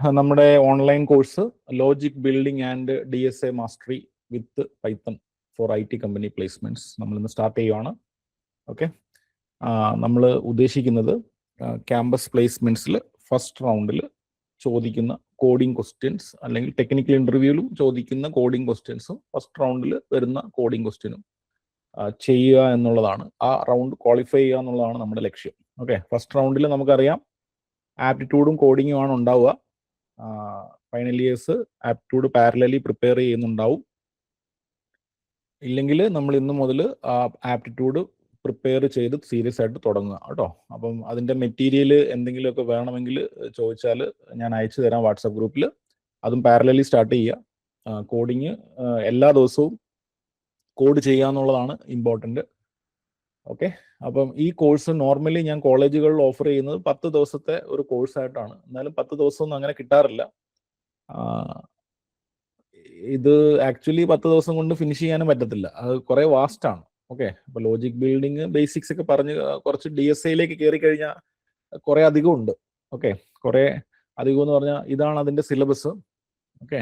നമ്മുടെ online course logic building and DSA mastery with Python for IT company placements നമ്മളിന്ന് start ചെയ്യുവാണ്. Okay, നമ്മൾ ഉദ്ദേശിക്കുന്നത് ക്യാമ്പസ് പ്ലേസ്മെന്റ്സിൽ ഫസ്റ്റ് റൗണ്ടിൽ ചോദിക്കുന്ന കോഡിംഗ് ക്വസ്റ്റ്യൻസ് അല്ലെങ്കിൽ ടെക്നിക്കൽ ഇൻ്റർവ്യൂവിലും ചോദിക്കുന്ന കോഡിംഗ് ക്വസ്റ്റ്യൻസും ഫസ്റ്റ് റൗണ്ടിൽ വരുന്ന കോഡിംഗ് ക്വസ്റ്റ്യനും ചെയ്യുക എന്നുള്ളതാണ്. ആ റൗണ്ട് ക്വാളിഫൈ ചെയ്യുക എന്നുള്ളതാണ് നമ്മുടെ ലക്ഷ്യം. ഓക്കെ, ഫസ്റ്റ് റൗണ്ടിൽ നമുക്കറിയാം ആപ്റ്റിറ്റ്യൂഡും കോഡിങ്ങും ആണ് ഉണ്ടാവുക. Final years aptitude parallelly prepare ചെയ്യുന്നുണ്ടാവും. ഇല്ലെങ്കിൽ നമ്മൾ ഇന്ന് മുതൽ ആ ആപ്റ്റിറ്റ്യൂഡ് പ്രിപ്പയർ ചെയ്ത് സീരിയസ് ആയിട്ട് തുടങ്ങുക കേട്ടോ. അപ്പം അതിൻ്റെ മെറ്റീരിയൽ എന്തെങ്കിലുമൊക്കെ വേണമെങ്കിൽ ചോദിച്ചാൽ ഞാൻ അയച്ചു തരാം വാട്സപ്പ് ഗ്രൂപ്പിൽ. അതും പാരലലി സ്റ്റാർട്ട് ചെയ്യുക. കോഡിങ് എല്ലാ ദിവസവും കോഡ് ചെയ്യുക എന്നുള്ളതാണ് ഇമ്പോർട്ടൻ്റ്. ഓക്കെ, അപ്പം ഈ കോഴ്സ് നോർമലി ഞാൻ കോളേജുകളിൽ ഓഫർ ചെയ്യുന്നത് 10 ദിവസത്തെ ഒരു കോഴ്സായിട്ടാണ്. എന്നാലും 10 ദിവസമൊന്നും അങ്ങനെ കിട്ടാറില്ല. ഇത് ആക്ച്വലി 10 ദിവസം കൊണ്ട് ഫിനിഷ് ചെയ്യാനും പറ്റത്തില്ല, അത് കുറേ വാസ്റ്റാണ്. ഓക്കെ, അപ്പോൾ ലോജിക് ബിൽഡിങ് ബേസിക്സ് ഒക്കെ പറഞ്ഞ് കുറച്ച് DSAയിലേക്ക് കയറി കഴിഞ്ഞാൽ കുറേ അധികം ഉണ്ട്. ഓക്കെ, കുറേ അധികം എന്ന് പറഞ്ഞാൽ ഇതാണ് അതിൻ്റെ സിലബസ്. ഓക്കെ,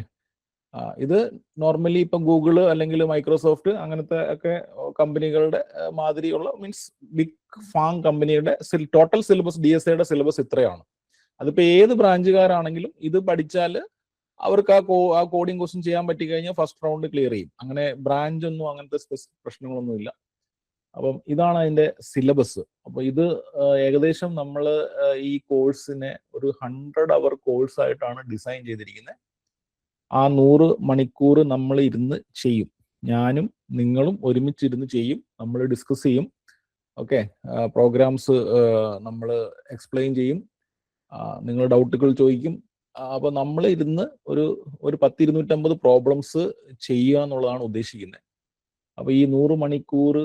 ഇത് നോർമലി ഇപ്പം ഗൂഗിള് അല്ലെങ്കിൽ മൈക്രോസോഫ്റ്റ് അങ്ങനത്തെ ഒക്കെ കമ്പനികളുടെ മാതിരിയുള്ള മീൻസ് ബിഗ് ഫാം കമ്പനിയുടെ ടോട്ടൽ സിലബസ് DSAയുടെ സിലബസ് ഇത്രയാണ്. അതിപ്പോൾ ഏത് ബ്രാഞ്ചുകാരാണെങ്കിലും ഇത് പഠിച്ചാൽ അവർക്ക് ആ കോഡിംഗ് ക്വസ്റ്റ്യൻ ചെയ്യാൻ പറ്റി കഴിഞ്ഞാൽ ഫസ്റ്റ് റൗണ്ട് ക്ലിയർ ചെയ്യും. അങ്ങനെ ബ്രാഞ്ച് ഒന്നും അങ്ങനത്തെ സ്പെസിഫിക് പ്രശ്നങ്ങളൊന്നുമില്ല. അപ്പം ഇതാണ് അതിൻ്റെ സിലബസ്. അപ്പോൾ ഇത് ഏകദേശം നമ്മൾ ഈ കോഴ്സിനെ ഒരു 100 അവർ കോഴ്സായിട്ടാണ് ഡിസൈൻ ചെയ്തിരിക്കുന്നത്. ആ 100 മണിക്കൂർ നമ്മൾ ഇരുന്ന് ചെയ്യും. ഞാനും നിങ്ങളും ഒരുമിച്ചിരുന്ന് ചെയ്യും. നമ്മൾ ഡിസ്കസ് ചെയ്യും. ഓക്കെ, പ്രോഗ്രാംസ് നമ്മൾ എക്സ്പ്ലെയിൻ ചെയ്യും. നിങ്ങൾ ഡൗട്ടുകൾ ചോദിക്കും. അപ്പോൾ നമ്മൾ ഇരുന്ന് ഒരു 250 പ്രോബ്ലംസ് ചെയ്യുക എന്നുള്ളതാണ് ഉദ്ദേശിക്കുന്നത്. അപ്പോൾ ഈ 100 മണിക്കൂർ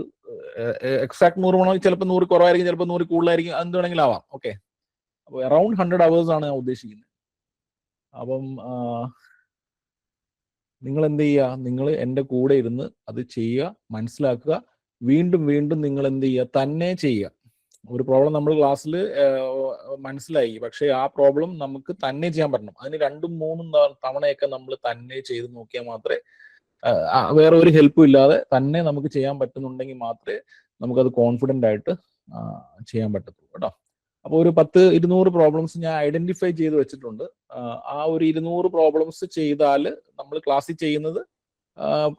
എക്സാക്ട് 100 മണിക്കൂർ ചിലപ്പോൾ 100 കുറവായിരിക്കും, ചിലപ്പോൾ 100 കൂടുതലായിരിക്കും, എന്ത് വേണമെങ്കിലും ആവാം. ഓക്കെ, അപ്പോൾ അറൗണ്ട് 100 hours ആണ് ഞാൻ ഉദ്ദേശിക്കുന്നത്. അപ്പം നിങ്ങൾ എന്ത് ചെയ്യുക, നിങ്ങൾ എൻ്റെ കൂടെ ഇരുന്ന് അത് ചെയ്യുക, മനസ്സിലാക്കുക, വീണ്ടും വീണ്ടും നിങ്ങൾ എന്ത് ചെയ്യുക, തന്നെ ചെയ്യുക. ഒരു പ്രോബ്ലം നമ്മൾ ക്ലാസ്സിൽ മനസ്സിലായി, പക്ഷേ ആ പ്രോബ്ലം നമുക്ക് തന്നെ ചെയ്യാൻ പറ്റണം. അതിന് 2ഉം 3ഉം തവണയൊക്കെ നമ്മൾ തന്നെ ചെയ്ത് നോക്കിയാൽ മാത്രമേ, വേറെ ഒരു ഹെൽപ്പും ഇല്ലാതെ തന്നെ നമുക്ക് ചെയ്യാൻ പറ്റുന്നുണ്ടെങ്കിൽ മാത്രമേ നമുക്കത് കോൺഫിഡൻ്റ് ആയിട്ട് ചെയ്യാൻ പറ്റത്തുള്ളൂ കേട്ടോ. അപ്പോൾ ഒരു 200 പ്രോബ്ലംസ് ഞാൻ ഐഡന്റിഫൈ ചെയ്ത് വെച്ചിട്ടുണ്ട്. ആ ഒരു 200 പ്രോബ്ലംസ് ചെയ്താൽ നമ്മൾ ക്ലാസ്സിൽ ചെയ്യുന്നത്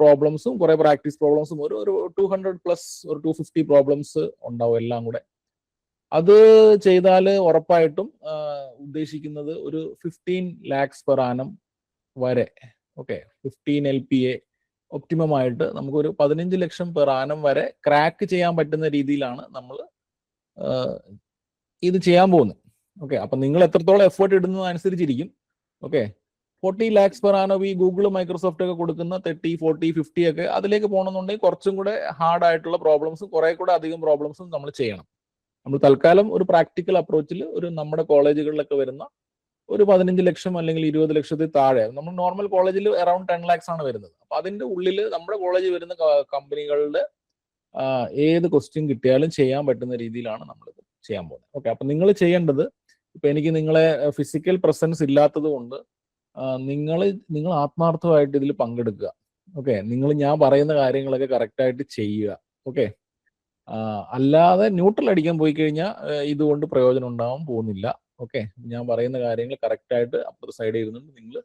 പ്രോബ്ലംസും കുറേ പ്രാക്ടീസ് പ്രോബ്ലംസും ഒരു 200+ ഒരു 250 പ്രോബ്ലംസ് ഉണ്ടാവും എല്ലാം കൂടെ. അത് ചെയ്താൽ ഉറപ്പായിട്ടും ഉദ്ദേശിക്കുന്നത് ഒരു 15 lakhs per annum വരെ. ഓക്കെ, 15 LPA ഒപ്റ്റിമമായിട്ട് നമുക്കൊരു 15 ലക്ഷം per annum വരെ ക്രാക്ക് ചെയ്യാൻ പറ്റുന്ന രീതിയിലാണ് നമ്മൾ ഇത് ചെയ്യാൻ പോകുന്നത്. ഓക്കെ, അപ്പം നിങ്ങൾ എത്രത്തോളം എഫേർട്ട് ഇടുന്നതനുസരിച്ചിരിക്കും. ഓക്കെ, 40 lakhs per annum ഈ ഗൂഗിൾ മൈക്രോസോഫ്റ്റ് ഒക്കെ കൊടുക്കുന്ന 30, 40, 50 ഒക്കെ അതിലേക്ക് പോകണമെന്നുണ്ടെങ്കിൽ കുറച്ചും കൂടെ ഹാർഡ് ആയിട്ടുള്ള പ്രോബ്ലംസും കുറേ കൂടെ അധികം പ്രോബ്ലംസും നമ്മൾ ചെയ്യണം. നമ്മൾ തൽക്കാലം ഒരു പ്രാക്ടിക്കൽ അപ്രോച്ചിൽ ഒരു നമ്മുടെ കോളേജുകളിലൊക്കെ വരുന്ന ഒരു 15 ലക്ഷം അല്ലെങ്കിൽ 20 ലക്ഷത്തിൽ താഴെ, നമ്മൾ നോർമൽ കോളേജിൽ അറൗണ്ട് 10 lakhs ആണ് വരുന്നത്. അപ്പം അതിൻ്റെ ഉള്ളിൽ നമ്മുടെ കോളേജിൽ വരുന്ന കമ്പനികളുടെ ഏത് ക്വസ്റ്റ്യൻ കിട്ടിയാലും ചെയ്യാൻ പറ്റുന്ന രീതിയിലാണ് നമ്മളിത് ചെയ്യാൻ പോകുന്നത്. ഓക്കെ, അപ്പം നിങ്ങൾ ചെയ്യേണ്ടത്, ഇപ്പം എനിക്ക് നിങ്ങളെ ഫിസിക്കൽ പ്രസൻസ് ഇല്ലാത്തത് കൊണ്ട് നിങ്ങൾ ആത്മാർത്ഥമായിട്ട് ഇതിൽ പങ്കെടുക്കുക. ഓക്കെ, ഞാൻ പറയുന്ന കാര്യങ്ങളൊക്കെ കറക്റ്റായിട്ട് ചെയ്യുക. ഓക്കെ, അല്ലാതെ ന്യൂട്രൽ അടിക്കാൻ പോയി കഴിഞ്ഞാൽ ഇതുകൊണ്ട് പ്രയോജനം ഉണ്ടാവാൻ പോകുന്നില്ല. ഓക്കെ, ഞാൻ പറയുന്ന കാര്യങ്ങൾ കറക്റ്റായിട്ട് അപ്പുറത്തെ സൈഡിൽ ഇരുന്നുകൊണ്ട് നിങ്ങൾ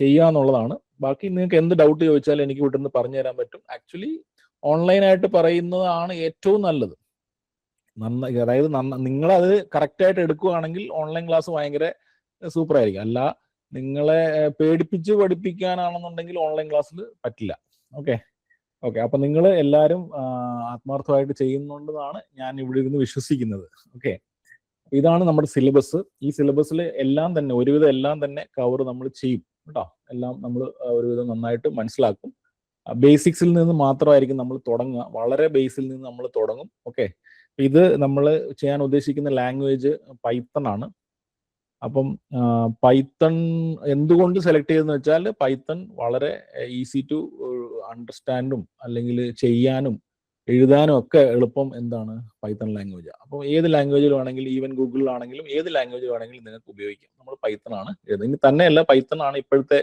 ചെയ്യുക എന്നുള്ളതാണ്. ബാക്കി നിങ്ങൾക്ക് എന്ത് ഡൗട്ട് ചോദിച്ചാലും എനിക്ക് വിട്ടുന്ന് പറഞ്ഞു തരാൻ പറ്റും. ആക്ച്വലി ഓൺലൈനായിട്ട് പറയുന്നതാണ് ഏറ്റവും നല്ലത്. അതായത് നിങ്ങളത് കറക്റ്റായിട്ട് എടുക്കുകയാണെങ്കിൽ ഓൺലൈൻ ക്ലാസ് ഭയങ്കര സൂപ്പർ ആയിരിക്കും. അല്ല, നിങ്ങളെ പേടിപ്പിച്ച് പഠിപ്പിക്കാനാണെന്നുണ്ടെങ്കിൽ ഓൺലൈൻ ക്ലാസ്സിൽ പറ്റില്ല. ഓക്കെ, അപ്പം നിങ്ങൾ എല്ലാവരും ആത്മാർത്ഥമായിട്ട് ചെയ്യുന്നുണ്ടെന്നാണ് ഞാൻ ഇവിടെ ഇരുന്ന് വിശ്വസിക്കുന്നത്. ഓക്കെ, ഇതാണ് നമ്മുടെ സിലബസ്. ഈ സിലബസിൽ എല്ലാം തന്നെ ഒരുവിധം എല്ലാം തന്നെ കവർ നമ്മൾ ചെയ്യും കേട്ടോ. എല്ലാം നമ്മൾ ഒരുവിധം നന്നായിട്ട് മനസ്സിലാക്കും. ബേസിക്സിൽ നിന്ന് മാത്രമായിരിക്കും നമ്മൾ തുടങ്ങുക, വളരെ ബേസിൽ നിന്ന് നമ്മൾ തുടങ്ങും. ഓക്കെ, ഇത് നമ്മൾ ചെയ്യാൻ ഉദ്ദേശിക്കുന്ന ലാംഗ്വേജ് പൈത്തൺ ആണ്. അപ്പം പൈത്തൺ എന്തുകൊണ്ട് സെലക്ട് ചെയ്തെന്ന് വെച്ചാൽ പൈത്തൺ വളരെ ഈസി ടു അണ്ടർസ്റ്റാൻഡും അല്ലെങ്കിൽ ചെയ്യാനും എഴുതാനും ഒക്കെ എളുപ്പം എന്താണ് പൈത്തൺ ലാംഗ്വേജ്. അപ്പോൾ ഏത് ലാംഗ്വേജിൽ വേണമെങ്കിലും, ഈവൻ ഗൂഗിളിലാണെങ്കിലും ഏത് ലാംഗ്വേജ് വേണമെങ്കിലും നിങ്ങൾക്ക് ഉപയോഗിക്കാം. നമ്മൾ പൈത്തൺ ആണ് എഴുതുന്നത്. ഇനി തന്നെയല്ല, പൈത്തൺ ആണ് ഇപ്പോഴത്തെ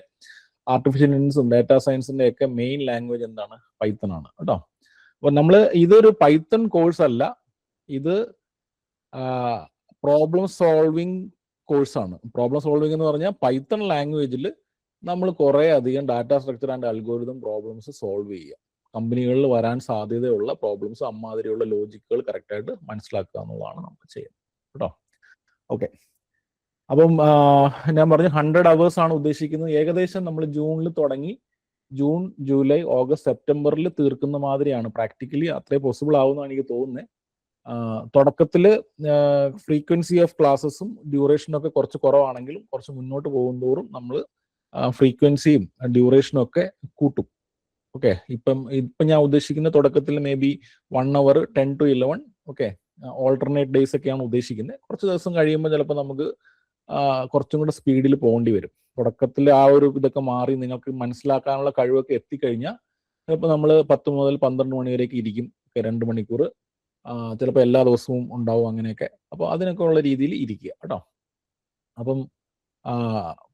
ആർട്ടിഫിഷ്യൽ ഇന്റലിജൻസും ഡാറ്റാ സയൻസിന്റെ ഒക്കെ മെയിൻ ലാംഗ്വേജ് എന്താണ്, പൈത്തൺ ആണ് കേട്ടോ. അപ്പൊ നമ്മൾ ഇതൊരു പൈത്തൺ കോഴ്സ് അല്ല, ഇത് പ്രോബ്ലം സോൾവിങ് കോഴ്സാണ്. പ്രോബ്ലം സോൾവിങ് എന്ന് പറഞ്ഞാൽ പൈത്തൺ ലാംഗ്വേജിൽ നമ്മൾ കുറേ അധികം data structure and algorithm problems solve ചെയ്യുക. കമ്പനികളിൽ വരാൻ സാധ്യതയുള്ള പ്രോബ്ലംസ്, അമ്മാതിരിയുള്ള ലോജിക്കുകൾ കറക്റ്റായിട്ട് മനസ്സിലാക്കുക എന്നുള്ളതാണ് നമുക്ക് ചെയ്യുന്നത് കേട്ടോ. ഓക്കെ, അപ്പം ഞാൻ പറഞ്ഞു 100 hours ആണ് ഉദ്ദേശിക്കുന്നത്. ഏകദേശം നമ്മൾ ജൂണിൽ തുടങ്ങി ജൂൺ, ജൂലൈ, ഓഗസ്റ്റ്, സെപ്റ്റംബറിൽ തീർക്കുന്ന മാതിരിയാണ്. പ്രാക്ടിക്കലി അത്രേ പോസിബിൾ ആവുമെന്നാണ് എനിക്ക് തോന്നുന്നത്. തുടക്കത്തിൽ ഫ്രീക്വൻസി ഓഫ് ക്ലാസ്സസും ഡ്യൂറേഷനും ഒക്കെ കുറച്ച് കുറവാണെങ്കിലും കുറച്ച് മുന്നോട്ട് പോകുന്തോറും നമ്മൾ ഫ്രീക്വൻസിയും ഡ്യൂറേഷനും ഒക്കെ കൂട്ടും. ഓക്കെ, ഇപ്പം ഞാൻ ഉദ്ദേശിക്കുന്ന തുടക്കത്തിൽ may be 1 hour 10 to 11, okay, alternate days ഒക്കെയാണ് ഉദ്ദേശിക്കുന്നത്. കുറച്ച് ദിവസം കഴിയുമ്പോൾ ചിലപ്പോൾ നമുക്ക് കുറച്ചും കൂടെ സ്പീഡിൽ പോകേണ്ടി വരും. തുടക്കത്തിൽ ആ ഒരു ഇതൊക്കെ മാറി നിങ്ങൾക്ക് മനസ്സിലാക്കാനുള്ള കഴിവൊക്കെ എത്തിക്കഴിഞ്ഞാൽ ചിലപ്പോൾ നമ്മൾ 10 മുതൽ 12 മണി വരെയൊക്കെ ഇരിക്കും, 2 മണിക്കൂർ ചിലപ്പോൾ എല്ലാ ദിവസവും ഉണ്ടാവും അങ്ങനെയൊക്കെ. അപ്പോൾ അതിനൊക്കെ ഉള്ള രീതിയിൽ ഇരിക്കുക കേട്ടോ. അപ്പം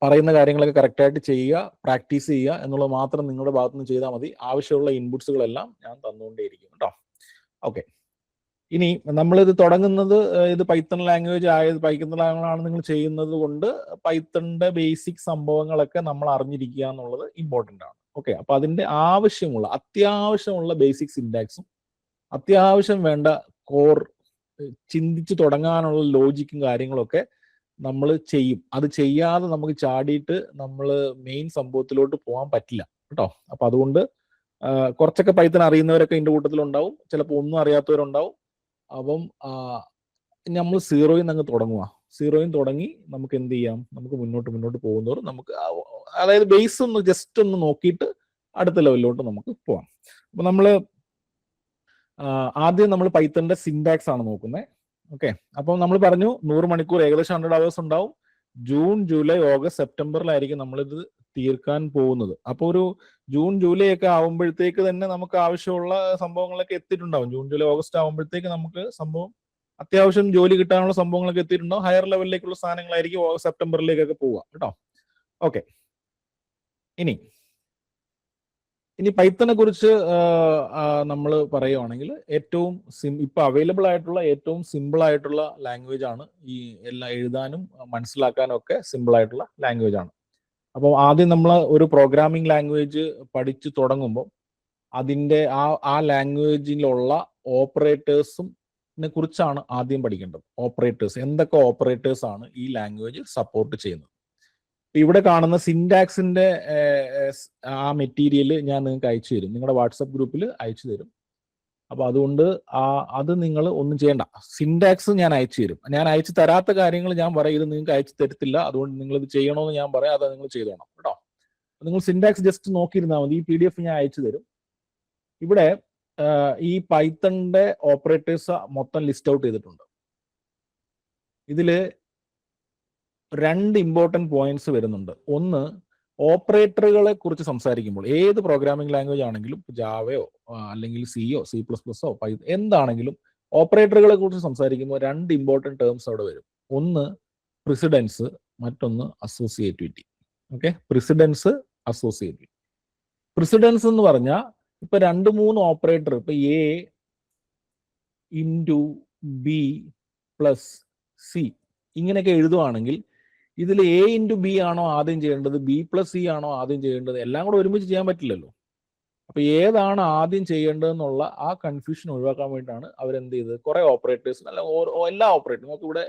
പറയുന്ന കാര്യങ്ങളൊക്കെ കറക്റ്റായിട്ട് ചെയ്യുക, പ്രാക്ടീസ് ചെയ്യുക എന്നുള്ളത് മാത്രം നിങ്ങളുടെ ഭാഗത്തു നിന്ന് ചെയ്താൽ മതി. ആവശ്യമുള്ള ഇൻപുട്സുകളെല്ലാം ഞാൻ തന്നുകൊണ്ടേയിരിക്കും കേട്ടോ. ഓക്കെ, ഇനി നമ്മളിത് തുടങ്ങുന്നത് ഇത് പൈത്തൺ ലാംഗ്വേജ് പൈത്തൺ ലാംഗ്വേജാണ് നിങ്ങൾ ചെയ്യുന്നത് കൊണ്ട് പൈത്തണിന്റെ ബേസിക് സംഭവങ്ങളൊക്കെ നമ്മൾ അറിഞ്ഞിരിക്കുക എന്നുള്ളത് ഇമ്പോർട്ടൻ്റ് ആണ്. ഓക്കെ, അപ്പൊ അതിന്റെ അത്യാവശ്യമുള്ള ബേസിക് സിൻടാക്സും അത്യാവശ്യം വേണ്ട കോർ ചിന്തിച്ച് തുടങ്ങാനുള്ള ലോജിക്കും കാര്യങ്ങളൊക്കെ നമ്മൾ ചെയ്യും. അത് ചെയ്യാതെ നമുക്ക് ചാടിയിട്ട് നമ്മൾ മെയിൻ സംഭവത്തിലോട്ട് പോകാൻ പറ്റില്ല കേട്ടോ. അപ്പൊ അതുകൊണ്ട് കുറച്ചൊക്കെ പൈത്തൺ അറിയുന്നവരൊക്കെ ഇതിന്റെ കൂട്ടത്തിലുണ്ടാവും, ചിലപ്പോൾ ഒന്നും അറിയാത്തവരുണ്ടാവും. അപ്പം നമ്മൾ 0 അങ്ങ് തുടങ്ങുക. 0 തുടങ്ങി നമുക്ക് എന്ത് ചെയ്യാം, നമുക്ക് മുന്നോട്ട് പോകുന്നവർ നമുക്ക് അതായത് ബേസ് ഒന്ന് ജസ്റ്റ് ഒന്ന് നോക്കിയിട്ട് അടുത്ത ലെവലിലോട്ട് നമുക്ക് പോവാം. അപ്പൊ നമ്മള് ആദ്യം നമ്മൾ പൈത്തണിന്റെ സിൻടാക്സ് ആണ് നോക്കുന്നത്. ഓക്കെ, അപ്പം നമ്മൾ പറഞ്ഞു 100 മണിക്കൂർ, ഏകദേശം 100 hours ഉണ്ടാവും. ജൂൺ, ജൂലൈ, ഓഗസ്റ്റ്, സെപ്റ്റംബറിലായിരിക്കും നമ്മളിത് തീർക്കാൻ പോകുന്നത്. അപ്പോൾ ഒരു ജൂൺ, ജൂലൈ ഒക്കെ ആവുമ്പോഴത്തേക്ക് തന്നെ നമുക്ക് ആവശ്യമുള്ള സംഭവങ്ങളൊക്കെ എത്തിയിട്ടുണ്ടാവും. ജൂൺ, ജൂലൈ, ഓഗസ്റ്റ് ആവുമ്പോഴത്തേക്ക് നമുക്ക് സംഭവം അത്യാവശ്യം ജോലി കിട്ടാനുള്ള സംഭവങ്ങളൊക്കെ എത്തിയിട്ടുണ്ടാവും. ഹയർ ലെവലിലേക്കുള്ള സാധനങ്ങളായിരിക്കും സെപ്റ്റംബറിലേക്കൊക്കെ പോവുക കേട്ടോ. ഓക്കെ, ഇനി പൈത്തനെ കുറിച്ച് നമ്മൾ പറയുവാണെങ്കിൽ ഏറ്റവും ഇപ്പൊ അവൈലബിൾ ആയിട്ടുള്ള ഏറ്റവും സിമ്പിൾ ആയിട്ടുള്ള ലാംഗ്വേജ് ആണ്. ഈ എല്ലാം എഴുതാനും മനസ്സിലാക്കാനും ഒക്കെ സിമ്പിൾ ആയിട്ടുള്ള ലാംഗ്വേജ് ആണ്. അപ്പോൾ ആദ്യം നമ്മൾ ഒരു പ്രോഗ്രാമിംഗ് ലാംഗ്വേജ് പഠിച്ചു തുടങ്ങുമ്പോൾ അതിൻ്റെ ആ ലാംഗ്വേജിലുള്ള ഓപ്പറേറ്റേഴ്സിനെ കുറിച്ചാണ് ആദ്യം പഠിക്കേണ്ടത്. ഓപ്പറേറ്റേഴ്സ്, എന്തൊക്കെ ഓപ്പറേറ്റേഴ്സ് ആണ് ഈ ലാംഗ്വേജ് സപ്പോർട്ട് ചെയ്യുന്നത്. ഇവിടെ കാണുന്ന സിൻടാക്സിന്റെ ആ മെറ്റീരിയൽ ഞാൻ നിങ്ങൾക്ക് അയച്ചു തരും, നിങ്ങളുടെ വാട്സപ്പ് ഗ്രൂപ്പിൽ അയച്ചു തരും. അപ്പൊ അതുകൊണ്ട് അത് നിങ്ങൾ ഒന്നും ചെയ്യണ്ട. സിൻടാക്സ് ഞാൻ അയച്ചു തരും. ഞാൻ അയച്ചു തരാത്ത കാര്യങ്ങൾ ഞാൻ പറയും, ഇത് നിങ്ങൾക്ക് അയച്ചു തരത്തില്ല, അതുകൊണ്ട് നിങ്ങൾ ഇത് ചെയ്യണമെന്ന് ഞാൻ പറയാം, അത് നിങ്ങൾ ചെയ്തോണം കേട്ടോ. നിങ്ങൾ സിൻടാക്സ് ജസ്റ്റ് നോക്കിയിരുന്നാൽ മതി. ഈ PDF ഞാൻ അയച്ചു തരും. ഇവിടെ ഈ പൈത്തണിന്റെ ഓപ്പറേറ്റേഴ്സ് മൊത്തം ലിസ്റ്റ് ഔട്ട് ചെയ്തിട്ടുണ്ട്. ഇതില് 2 ഇമ്പോർട്ടൻറ്റ് പോയിന്റ്സ് വരുന്നുണ്ട്. ഒന്ന്, ഓപ്പറേറ്ററുകളെ കുറിച്ച് സംസാരിക്കുമ്പോൾ ഏത് പ്രോഗ്രാമിംഗ് ലാംഗ്വേജ് ആണെങ്കിലും, ജാവയോ അല്ലെങ്കിൽ സിയോ C++ഓ പൈത്തൺ എന്താണെങ്കിലും ഓപ്പറേറ്ററുകളെ കുറിച്ച് സംസാരിക്കുമ്പോൾ 2 ഇമ്പോർട്ടൻറ്റ് ടേംസ് അവിടെ വരും. ഒന്ന് പ്രിസിഡൻസ്, മറ്റൊന്ന് associativity. Okay, precedence, associativity. Precedence എന്ന് പറഞ്ഞാൽ ഇപ്പൊ 2-3 ഓപ്പറേറ്റർ, ഇപ്പൊ A × B + C ഇങ്ങനെയൊക്കെ എഴുതുവാണെങ്കിൽ ഇതിൽ A × B ആണോ ആദ്യം ചെയ്യേണ്ടത്, B + C ആണോ ആദ്യം ചെയ്യേണ്ടത്, എല്ലാം കൂടെ ഒരുമിച്ച് ചെയ്യാൻ പറ്റില്ലല്ലോ. അപ്പൊ ഏതാണ് ആദ്യം ചെയ്യേണ്ടതെന്നുള്ള ആ കൺഫ്യൂഷൻ ഒഴിവാക്കാൻ വേണ്ടിയിട്ടാണ് അവരെന്ത് ചെയ്തത്, കുറെ ഓപ്പറേറ്റേഴ്സ്, അല്ല എല്ലാ ഓപ്പറേറ്ററും നമുക്ക് ഇവിടെ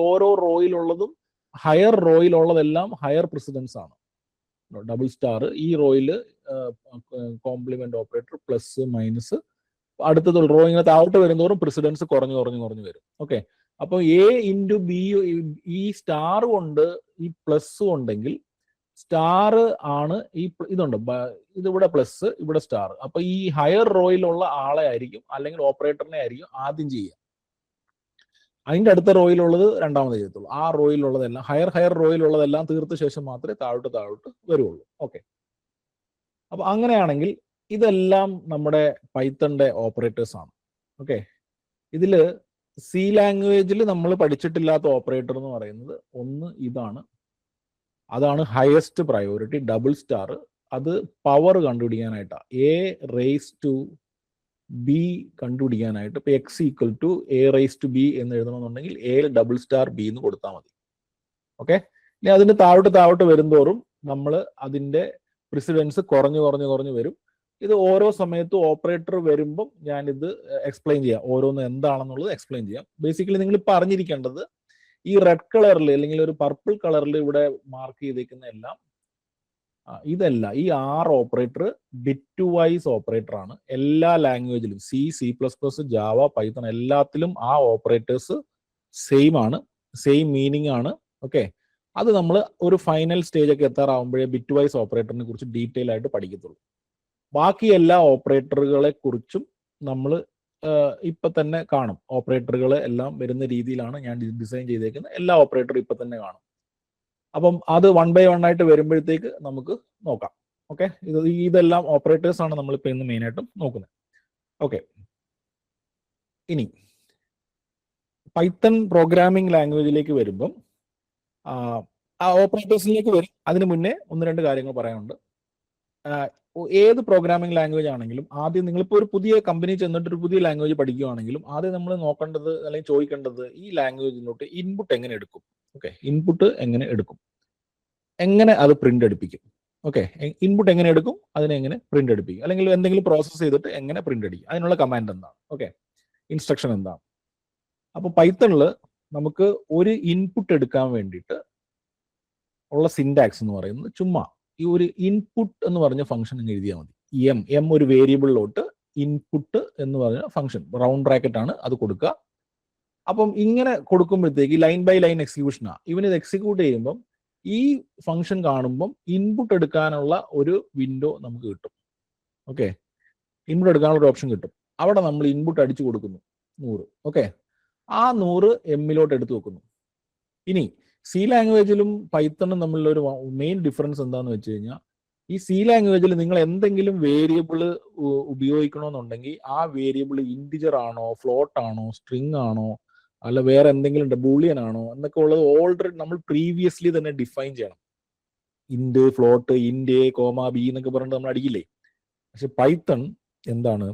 ഓരോ റോയിലുള്ളതും ഹയർ റോയിലുള്ളതെല്ലാം ഹയർ പ്രിസിഡൻസ് ആണ്. ഡബിൾ സ്റ്റാർ ഈ റോയിൽ കോംപ്ലിമെന്റ് ഓപ്പറേറ്റർ, പ്ലസ്, മൈനസ്, അടുത്തത് റോ ഇങ്ങനെ താഴോട്ട് വരുന്നതോറും പ്രിസിഡൻസ് കുറഞ്ഞു വരും. ഓക്കെ, അപ്പോൾ A × B ഈ സ്റ്റാർ കൊണ്ട് ഈ പ്ലസ് ഉണ്ടെങ്കിൽ സ്റ്റാർ ആണ് ഇതുണ്ട്, ഇതിവിടെ പ്ലസ്, ഇവിടെ സ്റ്റാർ. അപ്പൊ ഈ ഹയർ റോയിലുള്ള ആളെ ആയിരിക്കും, അല്ലെങ്കിൽ ഓപ്പറേറ്ററിനെ ആയിരിക്കും ആദ്യം ചെയ്യുക. അതിന്റെ അടുത്ത റോയിലുള്ളത് രണ്ടാമത് ചെയ്യത്തുള്ളൂ. ആ റോയിലുള്ളതെല്ലാം ഹയർ റോയിലുള്ളതെല്ലാം തീർത്ത ശേഷം മാത്രമേ താഴോട്ട് വരുള്ളൂ. ഓക്കെ, അപ്പൊ അങ്ങനെയാണെങ്കിൽ ഇതെല്ലാം നമ്മുടെ പൈത്തണിന്റെ ഓപ്പറേറ്റേഴ്സ് ആണ്. ഓക്കെ, ഇതില് സി ലാംഗ്വേജിൽ നമ്മൾ പഠിച്ചിട്ടില്ലാത്ത ഓപ്പറേറ്റർ എന്ന് പറയുന്നത് ഒന്ന് ഇതാണ്. അതാണ് ഹയസ്റ്റ് പ്രയോറിറ്റി ഡബിൾ സ്റ്റാർ. അത് പവർ കണ്ടുപിടിക്കാനായിട്ടാണ്. എ റേസ് ടു ബി കണ്ടുപിടിക്കാനായിട്ട് ഇപ്പൊ X equal to A raise to B എന്ന് എഴുതണമെന്നുണ്ടെങ്കിൽ എ ഡബിൾ സ്റ്റാർ ബി എന്ന് കൊടുത്താൽ മതി. ഓക്കെ, ഇനി അതിന് താഴോട്ട് വരുന്തോറും നമ്മൾ അതിന്റെ പ്രിസിഡൻസ് കുറഞ്ഞു വരും. ഇത് ഓരോ സമയത്തും ഓപ്പറേറ്റർ വരുമ്പം ഞാനിത് എക്സ്പ്ലെയിൻ ചെയ്യാം, ഓരോന്ന് എന്താണെന്നുള്ളത് എക്സ്പ്ലെയിൻ ചെയ്യാം. ബേസിക്കലി നിങ്ങൾ ഇപ്പൊ അറിഞ്ഞിരിക്കേണ്ടത് ഈ റെഡ് കളറിൽ അല്ലെങ്കിൽ ഒരു പർപ്പിൾ കളറിൽ ഇവിടെ മാർക്ക് ചെയ്തേക്കുന്ന എല്ലാം ഇതല്ല, ഈ 6 ഓപ്പറേറ്റർ ബിറ്റ് വൈസ് ഓപ്പറേറ്റർ ആണ്. എല്ലാ ലാംഗ്വേജിലും C++, ജാവ, പൈത്തൺ എല്ലാത്തിലും ആ ഓപ്പറേറ്റേഴ്സ് സെയിം ആണ്, സെയിം മീനിങ് ആണ്. ഓക്കെ, അത് നമ്മൾ ഒരു ഫൈനൽ സ്റ്റേജ് ഒക്കെ എത്താറാവുമ്പോഴേ ബിറ്റ് വൈസ് ഓപ്പറേറ്ററിനെ കുറിച്ച് ഡീറ്റെയിൽ ആയിട്ട് പഠിക്കത്തുള്ളൂ. ബാക്കി എല്ലാ ഓപ്പറേറ്ററുകളെ കുറിച്ചും നമ്മൾ ഇപ്പൊ തന്നെ കാണും. ഓപ്പറേറ്ററുകൾ എല്ലാം വരുന്ന രീതിയിലാണ് ഞാൻ ഡിസൈൻ ചെയ്തേക്കുന്നത്. എല്ലാ ഓപ്പറേറ്ററും ഇപ്പൊ തന്നെ കാണും. അപ്പം അത് 1 by 1 ആയിട്ട് വരുമ്പോഴത്തേക്ക് നമുക്ക് നോക്കാം. ഓക്കെ, ഇതെല്ലാം ഓപ്പറേറ്റേഴ്സ് ആണ് നമ്മളിപ്പോൾ ഇന്ന് മെയിൻ ആയിട്ടും നോക്കുന്നത്. ഓക്കെ, ഇനി പൈത്തൺ പ്രോഗ്രാമിംഗ് ലാംഗ്വേജിലേക്ക് വരുമ്പം ആ ഓപ്പറേറ്റേഴ്സിലേക്ക് വരും. അതിന് മുന്നേ 1-2 കാര്യങ്ങൾ പറയാനുണ്ട്. ഏത് പ്രോഗ്രാമിംഗ് ലാംഗ്വേജ് ആണെങ്കിലും ആദ്യം നിങ്ങളിപ്പോൾ ഒരു പുതിയ കമ്പനി ചെന്നിട്ട് ഒരു പുതിയ ലാംഗ്വേജ് പഠിക്കുകയാണെങ്കിലും ആദ്യം നമ്മൾ നോക്കേണ്ടത് അല്ലെങ്കിൽ ചോദിക്കേണ്ടത് ഈ ലാംഗ്വേജിലോട്ട് ഇൻപുട്ട് എങ്ങനെ എടുക്കും. ഓക്കെ, ഇൻപുട്ട് എങ്ങനെ എടുക്കും, എങ്ങനെ അത് പ്രിന്റ് എടുപ്പിക്കും. ഓക്കെ, ഇൻപുട്ട് എങ്ങനെ എടുക്കും, അതിനെ എങ്ങനെ പ്രിന്റ് എടുപ്പിക്കും, അല്ലെങ്കിൽ എന്തെങ്കിലും പ്രോസസ്സ് ചെയ്തിട്ട് എങ്ങനെ പ്രിന്റ് അടിക്കും, അതിനുള്ള കമാൻഡ് എന്താണ്, ഓക്കെ, ഇൻസ്ട്രക്ഷൻ എന്താണ്. അപ്പൊ പൈത്തണിൽ നമുക്ക് ഒരു ഇൻപുട്ട് എടുക്കാൻ വേണ്ടിയിട്ട് ഉള്ള സിൻടാക്സ് എന്ന് പറയുന്നത് ചുമ്മാ ഈ ഒരു ഇൻപുട്ട് എന്ന് പറഞ്ഞ ഫംഗ്ഷൻ അങ്ങ് എഴുതിയാൽ മതി. എം ഒരു വേരിയബിളിലോട്ട് ഇൻപുട്ട് എന്ന് പറഞ്ഞ ഫംഗ്ഷൻ റൗണ്ട് ബ്രാക്കറ്റ് ആണ് അത് കൊടുക്കുക. അപ്പം ഇങ്ങനെ കൊടുക്കുമ്പോഴത്തേക്ക് ലൈൻ ബൈ ലൈൻ എക്സിക്യൂഷനാണ്. ഇവനിത് എക്സിക്യൂട്ട് ചെയ്യുമ്പം ഈ ഫംഗ്ഷൻ കാണുമ്പം ഇൻപുട്ട് എടുക്കാനുള്ള ഒരു വിൻഡോ നമുക്ക് കിട്ടും. ഓക്കെ, ഇൻപുട്ട് എടുക്കാനുള്ള ഒരു ഓപ്ഷൻ കിട്ടും. അവിടെ നമ്മൾ ഇൻപുട്ട് അടിച്ചു കൊടുക്കുന്നു 100. ഓക്കെ, ആ 100 എമ്മിലോട്ട് എടുത്തു വെക്കുന്നു. ഇനി സി ലാംഗ്വേജിലും പൈത്തണും തമ്മിലുള്ള ഒരു മെയിൻ ഡിഫറൻസ് എന്താന്ന് വെച്ച് കഴിഞ്ഞാൽ, ഈ സി ലാംഗ്വേജിൽ നിങ്ങൾ എന്തെങ്കിലും വേരിയബിള് ഉപയോഗിക്കണമെന്നുണ്ടെങ്കിൽ ആ വേരിയബിൾ ഇൻറ്റിജർ ആണോ, ഫ്ലോട്ട് ആണോ, സ്ട്രിങ് ആണോ, അല്ല വേറെ എന്തെങ്കിലും ബൂളിയൻ ആണോ എന്നൊക്കെ ഉള്ളത് ഓൾറെഡി നമ്മൾ പ്രീവിയസ്ലി തന്നെ ഡിഫൈൻ ചെയ്യണം. ഇൻഡ്, ഫ്ലോട്ട്, ഇൻഡ്, കോമ, ബി എന്നൊക്കെ പറഞ്ഞിട്ട് നമ്മൾ അടിക്കില്ലേ. പക്ഷെ പൈത്തൺ എന്താണ്,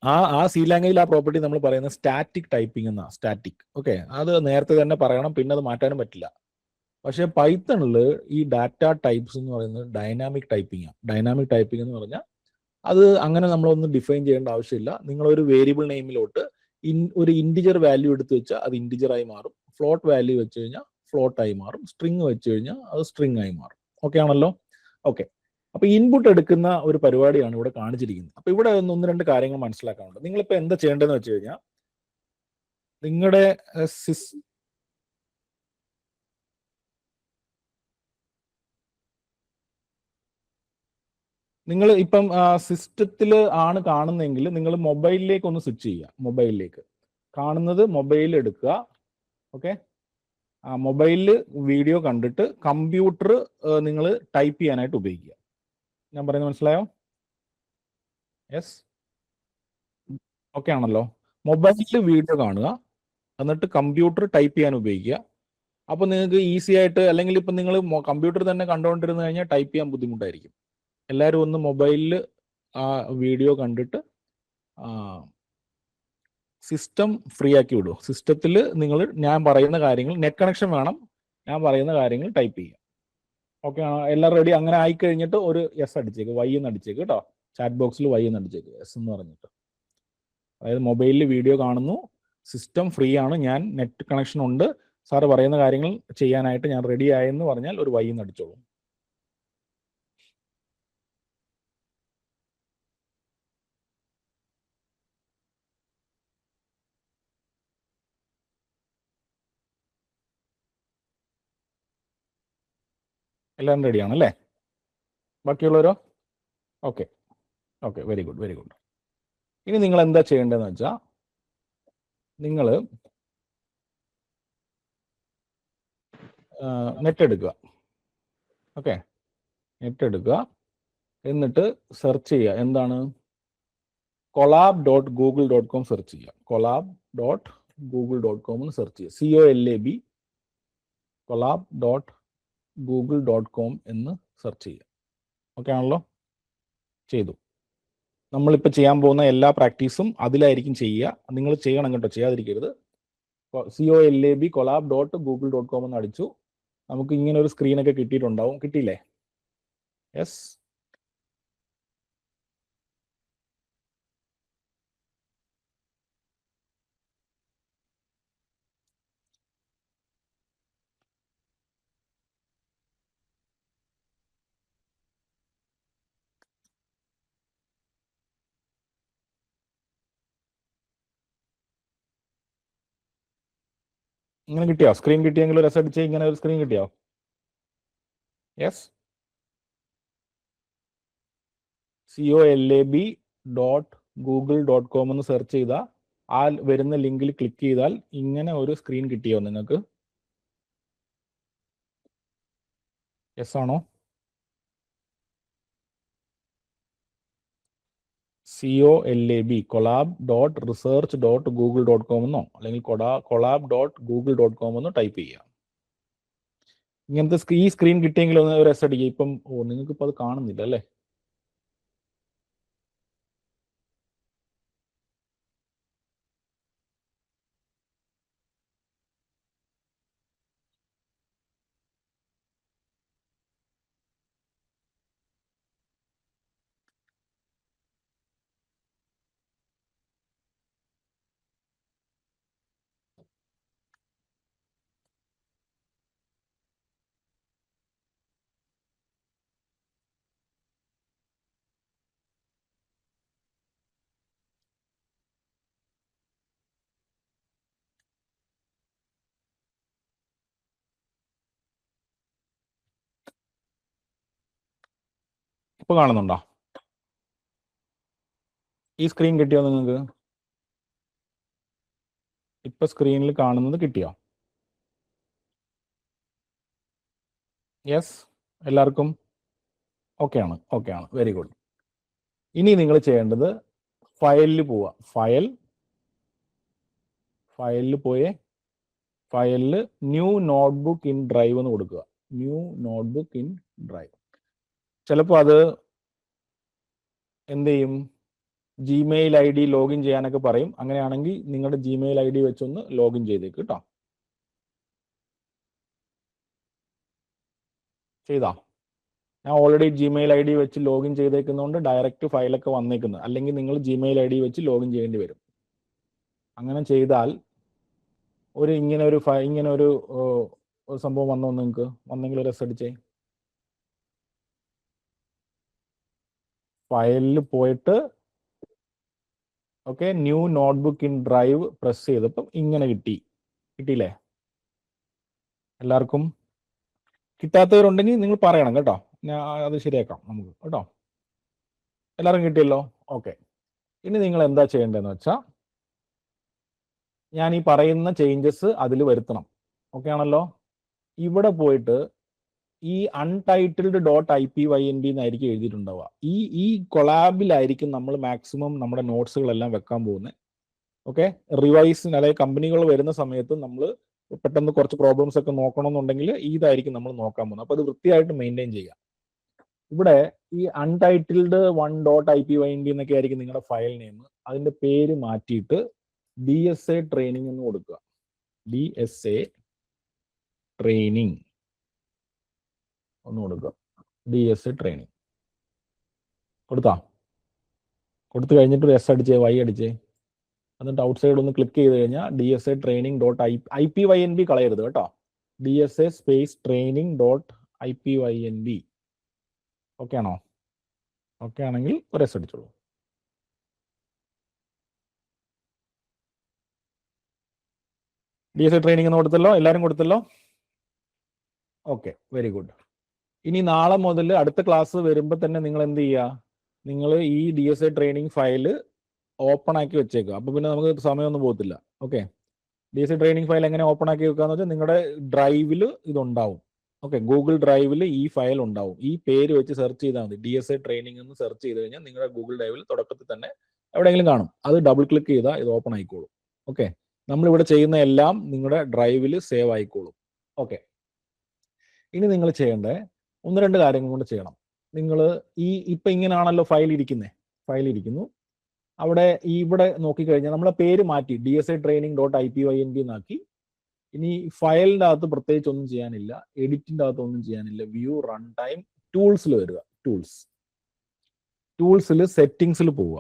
ആ സി ലാംഗ്വേജിൽ ആ പ്രോപ്പർട്ടി നമ്മൾ പറയുന്നത് സ്റ്റാറ്റിക് ടൈപ്പിംഗ് എന്നാ. സ്റ്റാറ്റിക്, ഓക്കെ, അത് നേരത്തെ തന്നെ പറയണം, പിന്നെ അത് മാറ്റാനും പറ്റില്ല. പക്ഷെ പൈത്തണിൽ ഈ ഡാറ്റ ടൈപ്സ് എന്ന് പറയുന്നത് ഡൈനാമിക് ടൈപ്പിംഗ് ആണ്. ഡൈനാമിക് ടൈപ്പിംഗ് എന്ന് പറഞ്ഞാൽ അത് അങ്ങനെ നമ്മളൊന്നും ഡിഫൈൻ ചെയ്യേണ്ട ആവശ്യമില്ല. നിങ്ങളൊരു വേരിയബിൾ നെയിമിലോട്ട് ഒരു ഇൻറ്റിജർ വാല്യൂ എടുത്ത് വെച്ചാൽ അത് ഇൻറ്റിജർ ആയി മാറും, ഫ്ലോട്ട് വാല്യൂ വെച്ച് കഴിഞ്ഞാൽ ഫ്ലോട്ട് ആയി മാറും, സ്ട്രിങ് വെച്ച് കഴിഞ്ഞാൽ അത് സ്ട്രിങ് ആയി മാറും. ഓക്കെ ആണല്ലോ? ഓക്കെ, അപ്പൊ ഇൻപുട്ട് എടുക്കുന്ന ഒരു പരിപാടിയാണ് ഇവിടെ കാണിച്ചിരിക്കുന്നത്. അപ്പൊ ഇവിടെ 1-2 കാര്യങ്ങൾ മനസ്സിലാക്കാനുണ്ട്. നിങ്ങളിപ്പോ എന്താ ചെയ്യേണ്ടതെന്ന് വെച്ച് കഴിഞ്ഞാൽ, നിങ്ങളുടെ നിങ്ങൾ ഇപ്പം സിസ്റ്റത്തിൽ ആണ് കാണുന്നതെങ്കിൽ നിങ്ങൾ മൊബൈലിലേക്ക് ഒന്ന് സ്വിച്ച് ചെയ്യുക. മൊബൈലിലേക്ക് കാണുന്നത് മൊബൈലിൽ എടുക്കുക. ഓക്കെ, മൊബൈലിൽ വീഡിയോ കണ്ടിട്ട് കമ്പ്യൂട്ടർ നിങ്ങൾ ടൈപ്പ് ചെയ്യാനായിട്ട് ഉപയോഗിക്കുക. ഞാൻ പറയുന്നത് മനസ്സിലായോ? യെസ്, ഓക്കെ ആണല്ലോ? മൊബൈലിൽ വീഡിയോ കാണുക, എന്നിട്ട് കമ്പ്യൂട്ടർ ടൈപ്പ് ചെയ്യാൻ ഉപയോഗിക്കുക. അപ്പോൾ നിങ്ങൾക്ക് ഈസി ആയിട്ട്, അല്ലെങ്കിൽ ഇപ്പം നിങ്ങൾ കമ്പ്യൂട്ടർ തന്നെ കണ്ടുകൊണ്ടിരുന്നു കഴിഞ്ഞാൽ ടൈപ്പ് ചെയ്യാൻ ബുദ്ധിമുട്ടായിരിക്കും. എല്ലാവരും ഒന്ന് മൊബൈലിൽ ആ വീഡിയോ കണ്ടിട്ട് സിസ്റ്റം ഫ്രീ ആക്കി വിടുക. സിസ്റ്റത്തിൽ നിങ്ങൾ ഞാൻ പറയുന്ന കാര്യങ്ങൾ, നെറ്റ് കണക്ഷൻ വേണം, ഞാൻ പറയുന്ന കാര്യങ്ങൾ ടൈപ്പ് ചെയ്യുക. ഓക്കെ, എല്ലാം റെഡി. അങ്ങനെ ആയി കഴിഞ്ഞിട്ട് ഒരു എസ് അടിച്ചേക്ക്, വൈ എന്ന് അടിച്ചേക്ക് കേട്ടോ. ചാറ്റ് ബോക്സിൽ വൈ എന്ന് അടിച്ചേക്ക്, എസ് എന്ന് പറഞ്ഞിട്ട്. അതായത് മൊബൈലിൽ വീഡിയോ കാണുന്നു, സിസ്റ്റം ഫ്രീ ആണ്, ഞാൻ നെറ്റ് കണക്ഷൻ ഉണ്ട്, സാറ് പറയുന്ന കാര്യങ്ങൾ ചെയ്യാനായിട്ട് ഞാൻ റെഡി ആയെന്ന് പറഞ്ഞാൽ ഒരു വൈ എന്ന് അടിച്ചോളൂ. എല്ലാം റെഡിയാണ് അല്ലേ? ബാക്കിയുള്ളവരോ? Okay okay, very good very good. ഇനി നിങ്ങൾ എന്താ ചെയ്യേണ്ടതെന്ന് വെച്ചാൽ, നിങ്ങൾ നെറ്റ് എടുക്കുക. ഓക്കെ, നെറ്റ് എടുക്കുക. എന്നിട്ട് സെർച്ച് ചെയ്യുക. എന്താണ്? collab.google.com സെർച്ച് ചെയ്യുക. collab.google.com എന്ന് സെർച്ച് ചെയ്യുക. COLAB collab.google.com എന്ന് സെർച്ച് ചെയ്യുക. ഓക്കെ ആണല്ലോ? ചെയ്തു. നമ്മളിപ്പോൾ ചെയ്യാൻ പോകുന്ന എല്ലാ പ്രാക്ടീസും അതിലായിരിക്കും ചെയ്യുക. നിങ്ങൾ ചെയ്യണം കേട്ടോ, ചെയ്യാതിരിക്കരുത്. COLAB collab.google.com എന്ന് അടിച്ചു. നമുക്ക് ഇങ്ങനെ ഒരു സ്ക്രീനൊക്കെ കിട്ടിയിട്ടുണ്ടാവും. കിട്ടിയില്ലേ? യെസ്. ഇങ്ങനെ കിട്ടിയോ? സ്ക്രീൻ കിട്ടിയെങ്കിൽ ഒരു അടിച്ച് ഇങ്ങനെ ഒരു സ്ക്രീൻ കിട്ടിയോ? യെസ്. COLAB.google.com എന്ന് സെർച്ച് ചെയ്താൽ ആ വരുന്ന ലിങ്കിൽ ക്ലിക്ക് ചെയ്താൽ ഇങ്ങനെ ഒരു സ്ക്രീൻ കിട്ടിയോ നിങ്ങൾക്ക്? യെസ് ആണോ? COLAB collab.research.google.com എന്നോ അല്ലെങ്കിൽ collab.google.com എന്നോ ടൈപ്പ് ചെയ്യുക. ഇങ്ങനത്തെ ഈ സ്ക്രീൻ കിട്ടിയെങ്കിൽ ഒന്ന് ഒരു എസ് അടിക്കുക. ഇപ്പം നിങ്ങൾക്ക് ഇപ്പം അത് കാണുന്നില്ല അല്ലേ? ഇപ്പൊ കാണുന്നുണ്ടോ? ഈ സ്ക്രീൻ കിട്ടിയോ നിങ്ങൾക്ക്? ഇപ്പൊ സ്ക്രീനിൽ കാണുന്നത് കിട്ടിയോ? യെസ്. എല്ലാവർക്കും ഓക്കെ ആണ്? ഓക്കെ ആണ്, വെരി ഗുഡ്. ഇനി നിങ്ങൾ ചെയ്യേണ്ടത് ഫയലിൽ പോവുക. ഫയലിൽ പോയേ ഫയലിൽ ന്യൂ നോട്ട്ബുക്ക് ഇൻ ഡ്രൈവ് എന്ന് കൊടുക്കുക. New notebook in drive. ചിലപ്പോൾ അത് എന്ത് ചെയ്യും? ജിമെയിൽ ID ലോഗിൻ ചെയ്യാനൊക്കെ പറയും. അങ്ങനെയാണെങ്കിൽ നിങ്ങളുടെ ജിമെയിൽ ID വെച്ചൊന്ന് ലോഗിൻ ചെയ്തേക്ക് കേട്ടോ. ചെയ്താ? ഞാൻ ഓൾറെഡി ജിമെയിൽ ID വെച്ച് ലോഗിൻ ചെയ്തേക്കുന്നതുകൊണ്ട് ഡയറക്റ്റ് ഫയലൊക്കെ വന്നേക്കുന്നത്. അല്ലെങ്കിൽ നിങ്ങൾ ജിമെയിൽ ID വെച്ച് ലോഗിൻ ചെയ്യേണ്ടി വരും. അങ്ങനെ ചെയ്താൽ ഇങ്ങനെ ഒരു സംഭവം വന്നോ നിങ്ങൾക്ക്? വന്നെങ്കിൽ ഒരു എസ് അടിച്ചേ. ഫയലിൽ പോയിട്ട് okay, new notebook in drive press ചെയ്തപ്പം ഇങ്ങനെ കിട്ടിയില്ലേ? എല്ലാവർക്കും കിട്ടാത്തവരുണ്ടെങ്കിൽ നിങ്ങൾ പറയണം കേട്ടോ, ഞാൻ അത് ശരിയാക്കാം നമുക്ക് കേട്ടോ. എല്ലാവർക്കും കിട്ടിയല്ലോ? ഓക്കെ. ഇനി നിങ്ങൾ എന്താ ചെയ്യേണ്ടതെന്ന് വെച്ചാൽ ഞാൻ ഈ പറയുന്ന ചേഞ്ചസ് അതിൽ വരുത്തണം. ഓക്കെ ആണല്ലോ? ഇവിടെ പോയിട്ട് ഈ untitled.ipynd എന്നായിരിക്കും എഴുതിയിട്ടുണ്ടാവുക. ഈ കൊളാബിലായിരിക്കും നമ്മൾ മാക്സിമം നമ്മുടെ നോട്ട്സുകളെല്ലാം വെക്കാൻ പോകുന്നത്. ഓക്കെ, റിവൈസിന് അതായത് കമ്പനികൾ വരുന്ന സമയത്ത് നമ്മൾ പെട്ടെന്ന് കുറച്ച് പ്രോബ്ലംസ് ഒക്കെ നോക്കണമെന്നുണ്ടെങ്കിൽ ഇതായിരിക്കും നമ്മൾ നോക്കാൻ പോകുന്നത്. അപ്പോൾ അത് വൃത്തിയായിട്ട് മെയിൻറ്റെയിൻ ചെയ്യുക. ഇവിടെ ഈ untitled1.ipynd എന്നൊക്കെ ആയിരിക്കും നിങ്ങളുടെ ഫയൽ നെയിം. അതിന്റെ പേര് മാറ്റിയിട്ട് DSA ട്രെയിനിങ് എന്ന് കൊടുക്കുക. DSA ട്രെയിനിങ് ഒന്ന് കൊടുക്കുക. DSA ട്രെയിനിങ് കൊടുത്തു കഴിഞ്ഞിട്ട് ഒരു എസ് അടിച്ചേ, Y അടിച്ചേ. എന്നിട്ട് ഔട്ട് സൈഡ് ഒന്ന് ക്ലിക്ക് ചെയ്ത് കഴിഞ്ഞാൽ DSA training.ipynd കളയരുത് കേട്ടോ. DSA space training.ipynd. ഓക്കെ ആണോ? ഓക്കെ ആണെങ്കിൽ ഒരു എസ് അടിച്ചോളൂ. DSA ട്രെയിനിങ് എന്ന് കൊടുത്തല്ലോ? എല്ലാവരും കൊടുത്തല്ലോ? Okay, very good. ഇനി നാളെ മുതൽ അടുത്ത ക്ലാസ് വരുമ്പോൾ തന്നെ നിങ്ങൾ എന്ത് ചെയ്യുക? നിങ്ങൾ ഈ DSA ട്രെയിനിങ് ഫയൽ ഓപ്പൺ ആക്കി വെച്ചേക്കുക. അപ്പോൾ പിന്നെ നമുക്ക് സമയമൊന്നും പോകത്തില്ല. ഓക്കെ, DSA ട്രെയിനിങ് ഫയൽ എങ്ങനെ ഓപ്പൺ ആക്കി വെക്കാന്ന് വെച്ചാൽ നിങ്ങളുടെ ഡ്രൈവിൽ ഇതുണ്ടാവും. ഓക്കെ, ഗൂഗിൾ ഡ്രൈവിൽ ഈ ഫയൽ ഉണ്ടാവും. ഈ പേര് വെച്ച് സെർച്ച് ചെയ്താൽ മതി. DSA ട്രെയിനിങ് എന്ന് സെർച്ച് ചെയ്ത് കഴിഞ്ഞാൽ നിങ്ങളുടെ ഗൂഗിൾ ഡ്രൈവിൽ തുടക്കത്തിൽ തന്നെ എവിടെയെങ്കിലും കാണും. അത് ഡബിൾ ക്ലിക്ക് ചെയ്താൽ ഇത് ഓപ്പൺ ആയിക്കോളും. ഓക്കെ, നമ്മളിവിടെ ചെയ്യുന്ന എല്ലാം നിങ്ങളുടെ ഡ്രൈവിൽ സേവ് ആയിക്കോളും. ഓക്കെ, ഇനി നിങ്ങൾ ചെയ്യേണ്ടത് 1-2 കാര്യങ്ങൾ കൊണ്ട് ചെയ്യണം. നിങ്ങൾ ഇപ്പം ഇങ്ങനെയാണല്ലോ ഫയൽ ഇരിക്കുന്നു. അവിടെ ഇവിടെ നോക്കിക്കഴിഞ്ഞാൽ നമ്മളെ പേര് മാറ്റി DSA training.ipynt എന്നാക്കി. ഇനി ഫയലിൻ്റെ അകത്ത് പ്രത്യേകിച്ച് ഒന്നും ചെയ്യാനില്ല, എഡിറ്റിൻ്റെ അകത്ത് ഒന്നും ചെയ്യാനില്ല. വ്യൂ, റൺ ടൈം, ടൂൾസിൽ വരിക. ടൂൾസിൽ സെറ്റിങ്സിൽ പോവുക.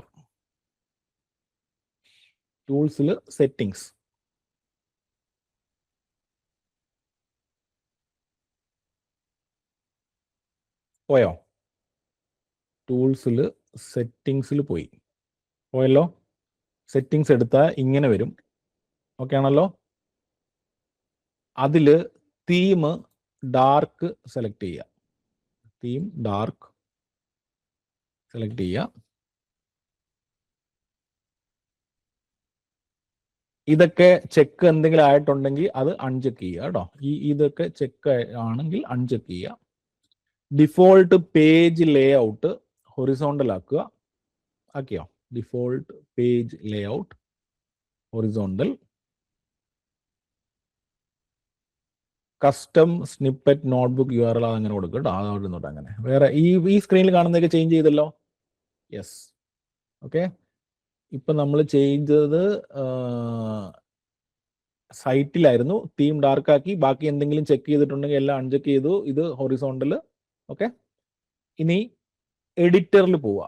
ടൂൾസിൽ സെറ്റിങ്സ് പോയോ? ടൂൾസിൽ സെറ്റിങ്സിൽ പോയല്ലോ. സെറ്റിങ്സ് എടുത്താൽ ഇങ്ങനെ വരും. ഓക്കെ ആണല്ലോ. അതിൽ തീം ഡാർക്ക് സെലക്ട് ചെയ്യുക. ഇതൊക്കെ ചെക്ക് എന്തെങ്കിലും ആയിട്ടുണ്ടെങ്കിൽ അത് അൺചെക്ക് ചെയ്യുക കേട്ടോ. ഇതൊക്കെ ചെക്ക് ആണെങ്കിൽ അൺചെക്ക് ചെയ്യുക. Default page layout horizontal ആക്കിയോ? Default page layout horizontal. Custom snippet notebook URL അതങ്ങനെ കൊടുക്കുക കേട്ടോ. അതോട്ട് അങ്ങനെ വേറെ ഈ സ്ക്രീനിൽ കാണുന്നതൊക്കെ ചേഞ്ച് ചെയ്തല്ലോ. Yes, okay. ഇപ്പം നമ്മൾ ചെയ്തത് സൈറ്റിലായിരുന്നു. തീം ഡാർക്ക് ആക്കി. ബാക്കി എന്തെങ്കിലും ചെക്ക് ചെയ്തിട്ടുണ്ടെങ്കിൽ എല്ലാം അൺചെക്ക് ചെയ്തു. ഇത് ഹൊറിസോണ്ടൽ. ഓക്കെ, ഇനി എഡിറ്ററിൽ പോവുക.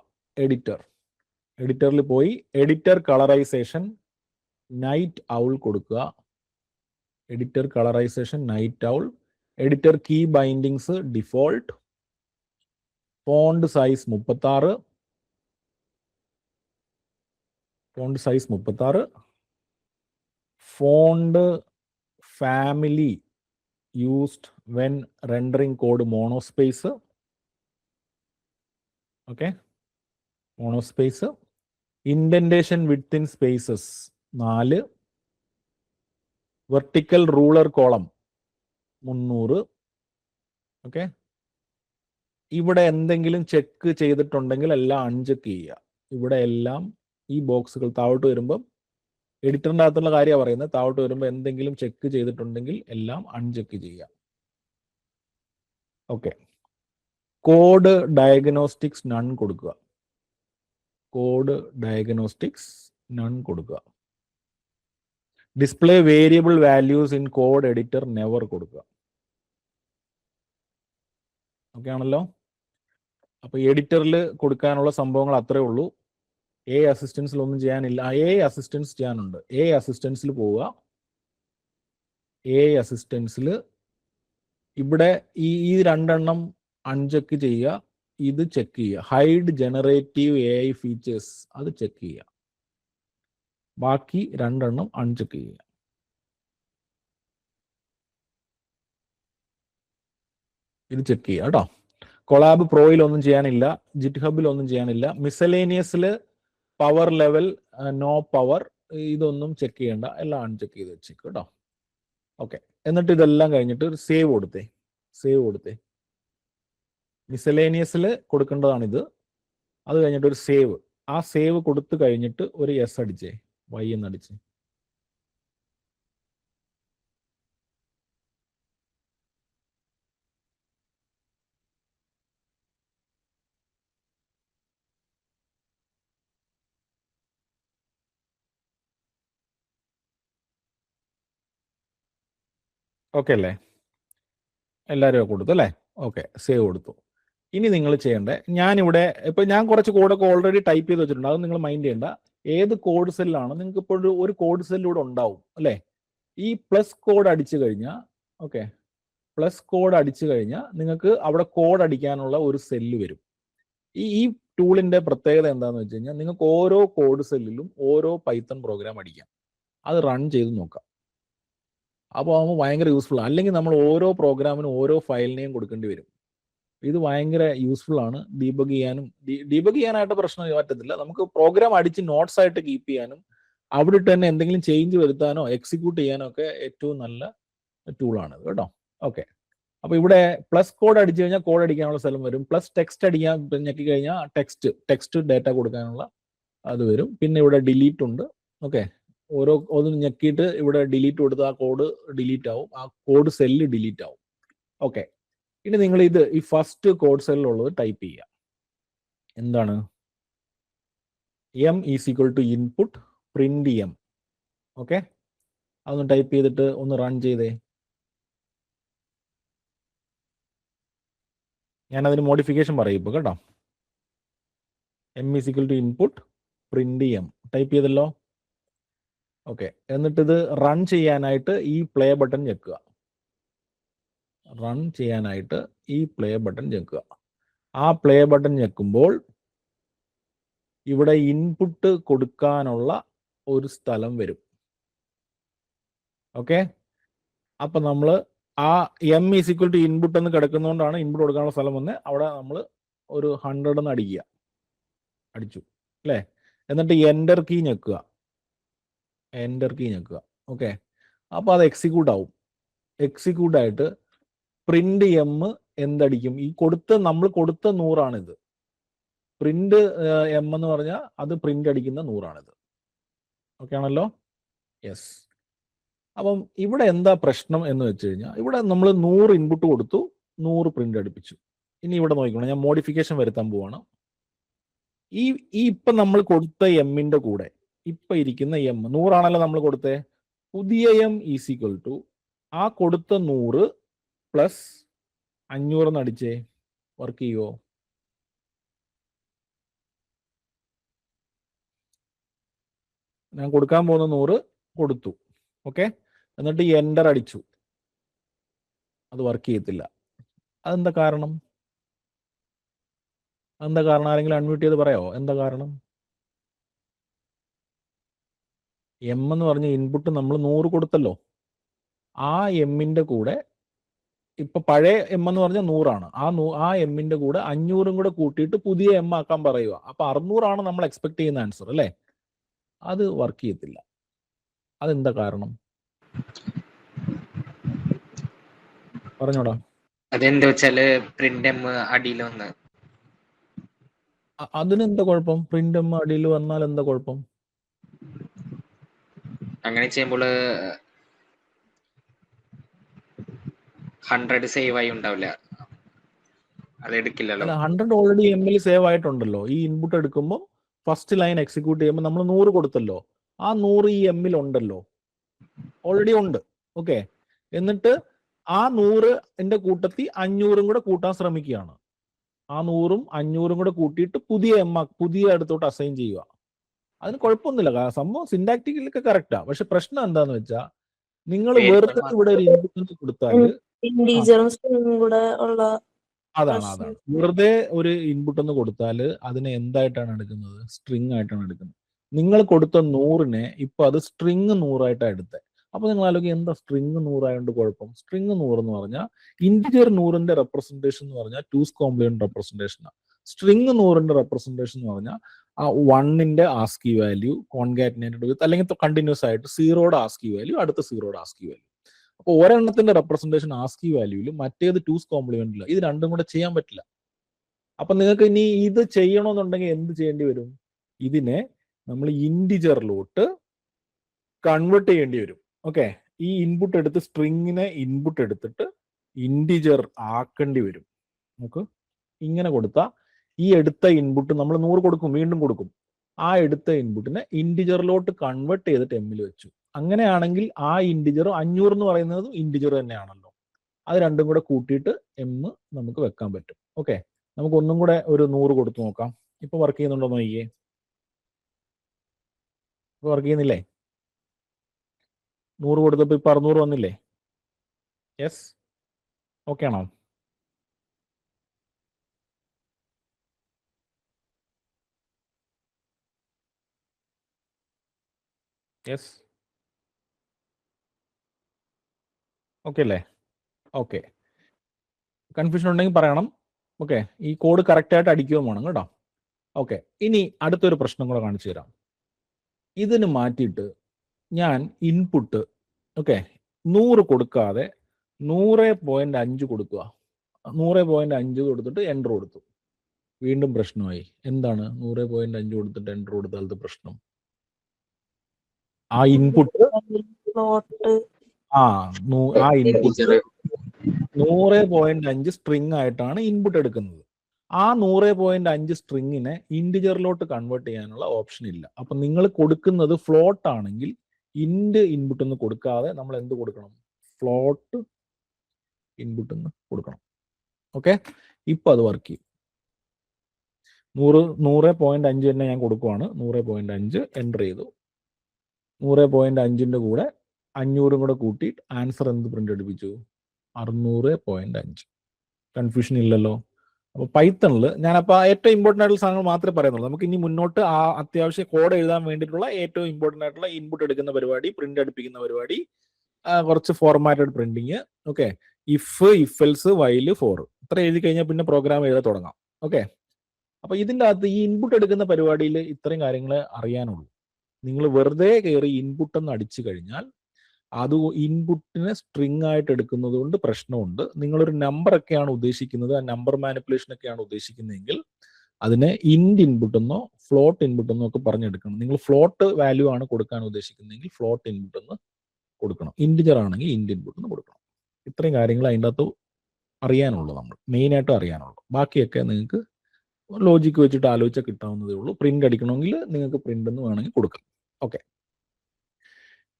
എഡിറ്ററിൽ പോയി എഡിറ്റർ കളറൈസേഷൻ നൈറ്റ് ഔൾ കൊടുക്കുക. Editor key bindings default. Font size 36. Font family used when rendering code monospace. Okay, monospace. Indentation within spaces 4. Vertical ruler column 300. Okay, ഇവിടെ എന്തെങ്കിലും ചെക്ക് ചെയ്തിട്ടുണ്ടെങ്കിൽ എല്ലാം അൺചെക്ക് ചെയ്യുക. ഇവിടെ എല്ലാം ഈ ബോക്സുകൾ താഴോട്ട് വരുമ്പം എഡിറ്ററിൻ്റെ അകത്തുള്ള കാര്യമാണ് പറയുന്നത്. താഴോട്ട് വരുമ്പോൾ എന്തെങ്കിലും ചെക്ക് ചെയ്തിട്ടുണ്ടെങ്കിൽ എല്ലാം അൺചെക്ക് ചെയ്യുക. ഓക്കെ, കോഡ് ഡയഗ്നോസ്റ്റിക്സ് നൺ കൊടുക്കുക. Display variable values in code editor never കൊടുക്കുക. ഓക്കെ ആണല്ലോ. അപ്പോൾ എഡിറ്ററിൽ കൊടുക്കാനുള്ള സംഭവങ്ങൾ അത്രേ ഉള്ളൂ. അസിസ്റ്റൻസിൽ ഒന്നും ചെയ്യാനില്ല. അസിസ്റ്റൻസ് ചെയ്യാനുണ്ട്. അസിസ്റ്റൻസിൽ പോവുക. അസിസ്റ്റൻസിൽ ഇവിടെ ഈ 2 അൺചെക്ക് ചെയ്യുക. ഇത് ചെക്ക് ചെയ്യുക. ഹൈഡ് ജനറേറ്റീവ് AI ഫീച്ചേഴ്സ് അത് ചെക്ക് ചെയ്യുക. ബാക്കി 2 അൺചെക്ക് ചെയ്യുക. ഇത് ചെക്ക് ചെയ്യുക കേട്ടോ. കൊളാബ് പ്രോയിൽ ഒന്നും ചെയ്യാനില്ല. ജിറ്റ് ഹബിൽ ഒന്നും ചെയ്യാനില്ല. മിസലേനിയസിൽ പവർ ലെവൽ നോ പവർ ഇതൊന്നും ചെക്ക് ചെയ്യേണ്ട. എല്ലാം അൺചെക്ക് ചെയ്ത് വെച്ചേക്ക് കേട്ടോ. ഓക്കെ, എന്നിട്ട് ഇതെല്ലാം കഴിഞ്ഞിട്ട് ഒരു സേവ് കൊടുത്തേ. മിസലേനിയസിൽ കൊടുക്കേണ്ടതാണിത്. അത് കഴിഞ്ഞിട്ട് ഒരു സേവ്. ആ സേവ് കൊടുത്തു കഴിഞ്ഞിട്ട് ഒരു യെസ് അടിച്ചേ. Y എന്നടിച്ച്. ഓക്കെ അല്ലേ? എല്ലാവരും കൊടുത്തു അല്ലേ? ഓക്കെ, സേവ് കൊടുത്തു. ഇനി നിങ്ങൾ ചെയ്യേണ്ടത്, ഞാനിവിടെ ഇപ്പം ഞാൻ കുറച്ച് കോഡൊക്കെ ഓൾറെഡി ടൈപ്പ് ചെയ്ത് വെച്ചിട്ടുണ്ട്. അത് നിങ്ങൾ മൈൻഡ് ചെയ്യേണ്ട. ഏത് കോഡ് സെല്ലാണ് നിങ്ങൾക്ക് ഇപ്പോൾ ഒരു കോഡ് സെല്ലിലൂടെ ഉണ്ടാവും അല്ലേ? ഈ പ്ലസ് കോഡ് അടിച്ചു കഴിഞ്ഞാൽ നിങ്ങൾക്ക് അവിടെ കോഡ് അടിക്കാനുള്ള ഒരു സെല്ല് വരും. ഈ ടൂളിന്റെ പ്രത്യേകത എന്താണെന്ന് വെച്ച് കഴിഞ്ഞാൽ നിങ്ങൾക്ക് ഓരോ കോഡ് സെല്ലിലും ഓരോ പൈത്തൺ പ്രോഗ്രാം അടിക്കാം. അത് റൺ ചെയ്ത് നോക്കാം. അപ്പോൾ ആകുമ്പോൾ ഭയങ്കര യൂസ്ഫുൾ ആണ്. അല്ലെങ്കിൽ നമ്മൾ ഓരോ പ്രോഗ്രാമിനും ഓരോ ഫയൽ നെയിം കൊടുക്കേണ്ടി വരും. ഇത് ഭയങ്കര യൂസ്ഫുൾ ആണ്. ഡീബഗ് ചെയ്യാനായിട്ട് പ്രശ്നം പറ്റത്തില്ല. നമുക്ക് പ്രോഗ്രാം അടിച്ച് നോട്ട്സ് ആയിട്ട് കീപ്പ് ചെയ്യാനും അവിടെ തന്നെ എന്തെങ്കിലും ചേഞ്ച് വരുത്താനോ എക്സിക്യൂട്ട് ചെയ്യാനോ ഒക്കെ ഏറ്റവും നല്ല ടൂളാണ് കേട്ടോ. ഓക്കെ, അപ്പോൾ ഇവിടെ പ്ലസ് കോഡ് അടിച്ചു കഴിഞ്ഞാൽ കോഡ് അടിക്കാനുള്ള സ്ഥലം വരും, പ്ലസ് ടെക്സ്റ്റ് അടിക്കാൻ ഞെക്കി കഴിഞ്ഞാൽ ടെക്സ്റ്റ് ഡാറ്റ കൊടുക്കാനുള്ള അത് വരും. പിന്നെ ഇവിടെ ഡിലീറ്റ് ഉണ്ട്. ഓക്കെ, ഒന്ന് ഞെക്കിയിട്ട് ഇവിടെ ഡിലീറ്റ് കൊടുത്ത് ആ കോഡ് ഡിലീറ്റ് ആവും, ആ കോഡ് സെല്ല് ഡിലീറ്റ് ആവും. ഓക്കെ, ഇനി നിങ്ങൾ ഈ ഫസ്റ്റ് കോഡ് സെല്ലിലുള്ളത് ടൈപ്പ് ചെയ്യുക. എന്താണ്? M is equal to input print M. Okay, അതൊന്ന് ടൈപ്പ് ചെയ്തിട്ട് ഒന്ന് റൺ ചെയ്തേ. ഞാനതിന് മോഡിഫിക്കേഷൻ പറയും ഇപ്പോൾ കേട്ടോ. M is equal to input print M type ചെയ്തല്ലോ. ഓക്കെ, എന്നിട്ടിത് റൺ ചെയ്യാനായിട്ട് ഈ പ്ലേ ബട്ടൺ ഞെക്കുക. റൺ ചെയ്യാനായിട്ട് ഈ പ്ലേ ബട്ടൺ ഞെക്കുക. ആ പ്ലേ ബട്ടൺ ഞെക്കുമ്പോൾ ഇവിടെ ഇൻപുട്ട് കൊടുക്കാനുള്ള ഒരു സ്ഥലം വരും. ഓക്കെ, അപ്പൊ നമ്മൾ ആ M is equal to input എന്ന് കിടക്കുന്നതുകൊണ്ടാണ് ഇൻപുട്ട് കൊടുക്കാനുള്ള സ്ഥലം വന്ന് അവിടെ നമ്മൾ ഒരു 100 എന്ന് അടിച്ചു അല്ലേ. എന്നിട്ട് എൻ്റർ കീ ഞെക്കുക. ഓക്കെ, അപ്പോൾ അത് എക്സിക്യൂട്ട് ആവും. എക്സിക്യൂട്ട് ആയിട്ട് പ്രിന്റ് എം എന്തടിക്കും? നമ്മൾ കൊടുത്ത 100ആണിത്. പ്രിന്റ് എം എന്ന് പറഞ്ഞാൽ അത് പ്രിന്റ് അടിക്കുന്ന 100ആണിത്. ഓക്കെ ആണല്ലോ? യെസ്. അപ്പം ഇവിടെ എന്താ പ്രശ്നം എന്ന് വെച്ച് കഴിഞ്ഞാൽ, ഇവിടെ നമ്മൾ 100 ഇൻപുട്ട് കൊടുത്തു, 100 പ്രിന്റ് അടുപ്പിച്ചു. ഇനി ഇവിടെ നോക്കണം, ഞാൻ മോഡിഫിക്കേഷൻ വരുത്താൻ പോവാണ്. ഈ ഇപ്പം നമ്മൾ കൊടുത്ത എമ്മിന്റെ കൂടെ ഇപ്പൊ ഇരിക്കുന്ന എം 100 ആണല്ലോ നമ്മൾ കൊടുത്തേ. പുതിയ എം ഈസ് ഈക്വൽ ടു ആ കൊടുത്ത 100 പ്ലസ് 500 എന്ന് അടിച്ചേ. വർക്ക് ചെയ്യുമോ? ഞാൻ കൊടുക്കാൻ പോകുന്ന 100 കൊടുത്തു. ഓക്കെ, എന്നിട്ട് എൻ്റർ അടിച്ചു. അത് വർക്ക് ചെയ്യത്തില്ല. അതെന്താ കാരണം? ആരെങ്കിലും അൺമ്യൂട്ട് ചെയ്ത് പറയാമോ എന്താ കാരണം? എം എന്ന് പറഞ്ഞ ഇൻപുട്ട് നമ്മൾ 100 കൊടുത്തല്ലോ. ആ എമ്മിന്റെ കൂടെ ഇപ്പൊ പഴയ എം എന്ന് പറഞ്ഞാൽ 100ആണ്. ആ എമ്മിന്റെ കൂടെ 500 കൂടെ കൂട്ടിയിട്ട് പുതിയ എം ആക്കാൻ പറയുക. അപ്പൊ 600 ആണ് നമ്മൾ എക്സ്പെക്ട് ചെയ്യുന്ന ആൻസർ അല്ലേ. അത് വർക്ക് ചെയ്യത്തില്ല. അതെന്താ കാരണം? പറഞ്ഞോടാ. അതെന്താ വെച്ചാല് പ്രിന്റ് എം അടിയിൽ വന്ന്. അതിനെന്താ കുഴപ്പം? പ്രിന്റ് എം അടിയിൽ വന്നാൽ എന്താ കുഴപ്പം? അങ്ങനെ ചെയ്യുമ്പോൾ 100 സേവ് ആയി ഉണ്ടാവില്ല, അത് എടുക്കില്ലല്ലോ. 100 ഓൾറെഡി എമ്മിൽ സേവ് ആയിട്ടുണ്ടല്ലോ. ഈ ഇൻപുട്ട് എടുക്കുമ്പോൾ ഫസ്റ്റ് ലൈൻ എക്സിക്യൂട്ട് ചെയ്യുമ്പോൾ നമ്മൾ 100 കൊടുത്തല്ലോ. ആ 100 ഈ എമ്മിൽ ഉണ്ടല്ലോ, ഓൾറെഡി ഉണ്ട്. ഓക്കെ, എന്നിട്ട് ആ 100ന്റെ കൂട്ടത്തിൽ 500 കൂടെ കൂട്ടാൻ ശ്രമിക്കുകയാണ്. ആ 100ഉം 500ഉം കൂടെ കൂട്ടിയിട്ട് പുതിയ അടുത്തോട്ട് അസൈൻ ചെയ്യുക. അതിന് കുഴപ്പമൊന്നുമില്ല, സംഭവം സിന്റാക്ടിക്കലൊക്കെ കറക്റ്റാ. പക്ഷെ പ്രശ്നം എന്താന്ന് വെച്ചാൽ, നിങ്ങൾ വെറുതെ ഇവിടെ ഒരു ഇൻപുട്ട് കൊടുത്താൽ അതാണ് വെറുതെ ഒരു ഇൻപുട്ട് ഒന്ന് കൊടുത്താൽ അതിനെ എന്തായിട്ടാണ് എടുക്കുന്നത്? സ്ട്രിങ് ആയിട്ടാണ് എടുക്കുന്നത്. നിങ്ങൾ കൊടുത്ത 100നെ ഇപ്പൊ അത് സ്ട്രിങ് 100 ആയിട്ടാണ് എടുത്തത്. അപ്പൊ നിങ്ങൾ ആലോചിക്കുക, എന്താ സ്ട്രിങ് 100 ആയതുകൊണ്ട് കുഴപ്പം? സ്ട്രിങ് 100 എന്ന് പറഞ്ഞാൽ ഇന്റിജർ 100ന്റെ റെപ്രസെന്റേഷൻ എന്ന് പറഞ്ഞാൽ 2's കോംപ്ലിമെന്റ് റെപ്രസെന്റേഷനാണ്. സ്ട്രിങ് 100ന്റെ റെപ്രസെന്റേഷൻ എന്ന് പറഞ്ഞാൽ ആ 1ന്റെ ആസ്കി വാല്യൂ കോൺകാറ്റിനേറ്റഡ് വിത്ത് അല്ലെങ്കിൽ കണ്ടിന്യൂസ് ആയിട്ട് 0യുടെ ആസ്കി വാല്യൂ അടുത്ത 0യുടെ ആസ്കി വാല്യൂ. അപ്പോൾ ഒരെണ്ണത്തിന്റെ റെപ്രസെന്റേഷൻ ആസ്കി വാല്യൂവിലും മറ്റേത് 2's കോംപ്ലിമെന്റിലും. ഇത് രണ്ടും കൂടെ ചെയ്യാൻ പറ്റില്ല. അപ്പൊ നിങ്ങൾക്ക് ഇനി ഇത് ചെയ്യണമെന്നുണ്ടെങ്കിൽ എന്ത് ചെയ്യേണ്ടി വരും? ഇതിനെ നമ്മൾ ഇന്റിജറിലോട്ട് കൺവേർട്ട് ചെയ്യേണ്ടി വരും. ഓക്കെ, ഈ ഇൻപുട്ട് എടുത്ത് സ്ട്രിങ്ങിനെ ഇൻപുട്ട് എടുത്തിട്ട് ഇന്റിജർ ആക്കേണ്ടി വരും. നമുക്ക് ഇങ്ങനെ കൊടുത്താൽ ഈ എടുത്ത ഇൻപുട്ട് നമ്മൾ 100 കൊടുക്കും, വീണ്ടും കൊടുക്കും. ആ എടുത്ത ഇൻപുട്ടിനെ ഇന്റിജറിലോട്ട് കൺവേർട്ട് ചെയ്തിട്ട് എമ്മിൽ വെച്ചു. അങ്ങനെയാണെങ്കിൽ ആ ഇന്റിജർ 500 എന്ന് പറയുന്നത് ഇന്റിജർ തന്നെയാണല്ലോ. അത് രണ്ടും കൂടെ കൂട്ടിയിട്ട് എം നമുക്ക് വെക്കാൻ പറ്റും. ഓക്കെ, നമുക്ക് ഒന്നും കൂടെ ഒരു 100 കൊടുത്തു നോക്കാം. ഇപ്പൊ വർക്ക് ചെയ്യുന്നുണ്ടോ നോക്കിയേ. ഇപ്പൊ വർക്ക് ചെയ്യുന്നില്ലേ? 100 കൊടുത്തപ്പോ ഇപ്പൊ 600 വന്നില്ലേ? യെസ്, ഓക്കെ ആണോ? യെസ്, ഓക്കെ അല്ലേ? ഓക്കെ, കൺഫ്യൂഷൻ ഉണ്ടെങ്കിൽ പറയണം. ഓക്കെ, ഈ കോഡ് കറക്റ്റ് ആയിട്ട് അടിക്കുകയും വേണം കേട്ടോ. ഓക്കെ, ഇനി അടുത്തൊരു പ്രശ്നം കൂടെ കാണിച്ചു തരാം. ഇതിന് മാറ്റിയിട്ട് ഞാൻ ഇൻപുട്ട് 100 കൊടുക്കാതെ 100.5 കൊടുക്കുക. 100.5 കൊടുത്തിട്ട് എൻ്റർ കൊടുത്തു. വീണ്ടും പ്രശ്നമായി. എന്താണ് 100.5 കൊടുത്തിട്ട് എൻ്റർ കൊടുത്താലത്തെ പ്രശ്നം? ആ ഇൻപുട്ട് ആ ഇൻപുട്ട് 100.5 സ്ട്രിങ് ആയിട്ടാണ് ഇൻപുട്ട് എടുക്കുന്നത്. ആ 100.5 സ്ട്രിങ്ങിനെ ഇൻഡിജറിലോട്ട് കൺവേർട്ട് ചെയ്യാനുള്ള ഓപ്ഷൻ ഇല്ല. അപ്പൊ നിങ്ങൾ കൊടുക്കുന്നത് ഫ്ലോട്ട് ആണെങ്കിൽ ഇൻഡ് ഇൻപുട്ട് എന്ന് കൊടുക്കാതെ നമ്മൾ എന്ത് കൊടുക്കണം? ഫ്ലോട്ട് ഇൻപുട്ട് എന്ന് കൊടുക്കണം. ഓക്കെ, ഇപ്പൊ അത് വർക്ക് ചെയ്യും. 100.5 തന്നെ ഞാൻ കൊടുക്കുവാണ്. 100.5 എൻ്റർ ചെയ്തു. 100.5ന്റെ കൂടെ 500 കൂടെ കൂട്ടി ആൻസർ എന്ത് പ്രിന്റ് എടുപ്പിച്ചു? 600.5. കൺഫ്യൂഷൻ ഇല്ലല്ലോ. അപ്പോൾ പൈത്തണിൽ ഞാനപ്പോൾ ഏറ്റവും ഇമ്പോർട്ടൻ്റ് ആയിട്ടുള്ള സാധനങ്ങൾ മാത്രമേ പറയുന്നുള്ളൂ. നമുക്ക് ഇനി മുന്നോട്ട് ആ അത്യാവശ്യം കോഡ് എഴുതാൻ വേണ്ടിയിട്ടുള്ള ഏറ്റവും ഇമ്പോർട്ടൻ്റ് ആയിട്ടുള്ള ഇൻപുട്ട് എടുക്കുന്ന പരിപാടി, പ്രിന്റ് അടുപ്പിക്കുന്ന പരിപാടി, കുറച്ച് formatted printing, okay, if else while for, ഇത്ര എഴുതി കഴിഞ്ഞാൽ പിന്നെ പ്രോഗ്രാം എഴുതാൻ തുടങ്ങാം. ഓക്കെ, അപ്പൊ ഇതിൻ്റെ അകത്ത് ഈ ഇൻപുട്ട് എടുക്കുന്ന പരിപാടിയിൽ ഇത്രയും കാര്യങ്ങൾ അറിയാനുള്ളൂ. നിങ്ങൾ വെറുതെ കയറി ഇൻപുട്ട് എന്ന് അടിച്ചു കഴിഞ്ഞാൽ അത് ഇൻപുട്ടിനെ സ്ട്രിങ് ആയിട്ട് എടുക്കുന്നത് കൊണ്ട് പ്രശ്നമുണ്ട്. നിങ്ങളൊരു നമ്പർ ഒക്കെയാണ് ഉദ്ദേശിക്കുന്നത്, ആ നമ്പർ മാനിപ്പുലേഷൻ ഒക്കെയാണ് ഉദ്ദേശിക്കുന്നതെങ്കിൽ അതിനെ ഇൻഡ് ഇൻപുട്ട് എന്നോ ഫ്ലോട്ട് ഇൻപുട്ട് എന്നോ ഒക്കെ പറഞ്ഞെടുക്കണം. നിങ്ങൾ ഫ്ലോട്ട് വാല്യൂ ആണ് കൊടുക്കാൻ ഉദ്ദേശിക്കുന്നതെങ്കിൽ ഫ്ലോട്ട് ഇൻപുട്ട് എന്ന് കൊടുക്കണം. ഇൻഡിജർ ആണെങ്കിൽ ഇൻഡ് ഇൻപുട്ട് എന്ന് കൊടുക്കണം. ഇത്രയും കാര്യങ്ങൾ അതിൻ്റെ അകത്ത് അറിയാനുള്ളൂ, നമ്മൾ മെയിനായിട്ടും അറിയാനുള്ളൂ. ബാക്കിയൊക്കെ നിങ്ങൾക്ക് ലോജിക്ക് വെച്ചിട്ട് ആലോചിച്ചാൽ കിട്ടാവുന്നതേ ഉള്ളൂ. പ്രിന്റ് അടിക്കണമെങ്കിൽ നിങ്ങൾക്ക് പ്രിന്റ് എന്ന് വേണമെങ്കിൽ കൊടുക്കാം. ഓക്കെ,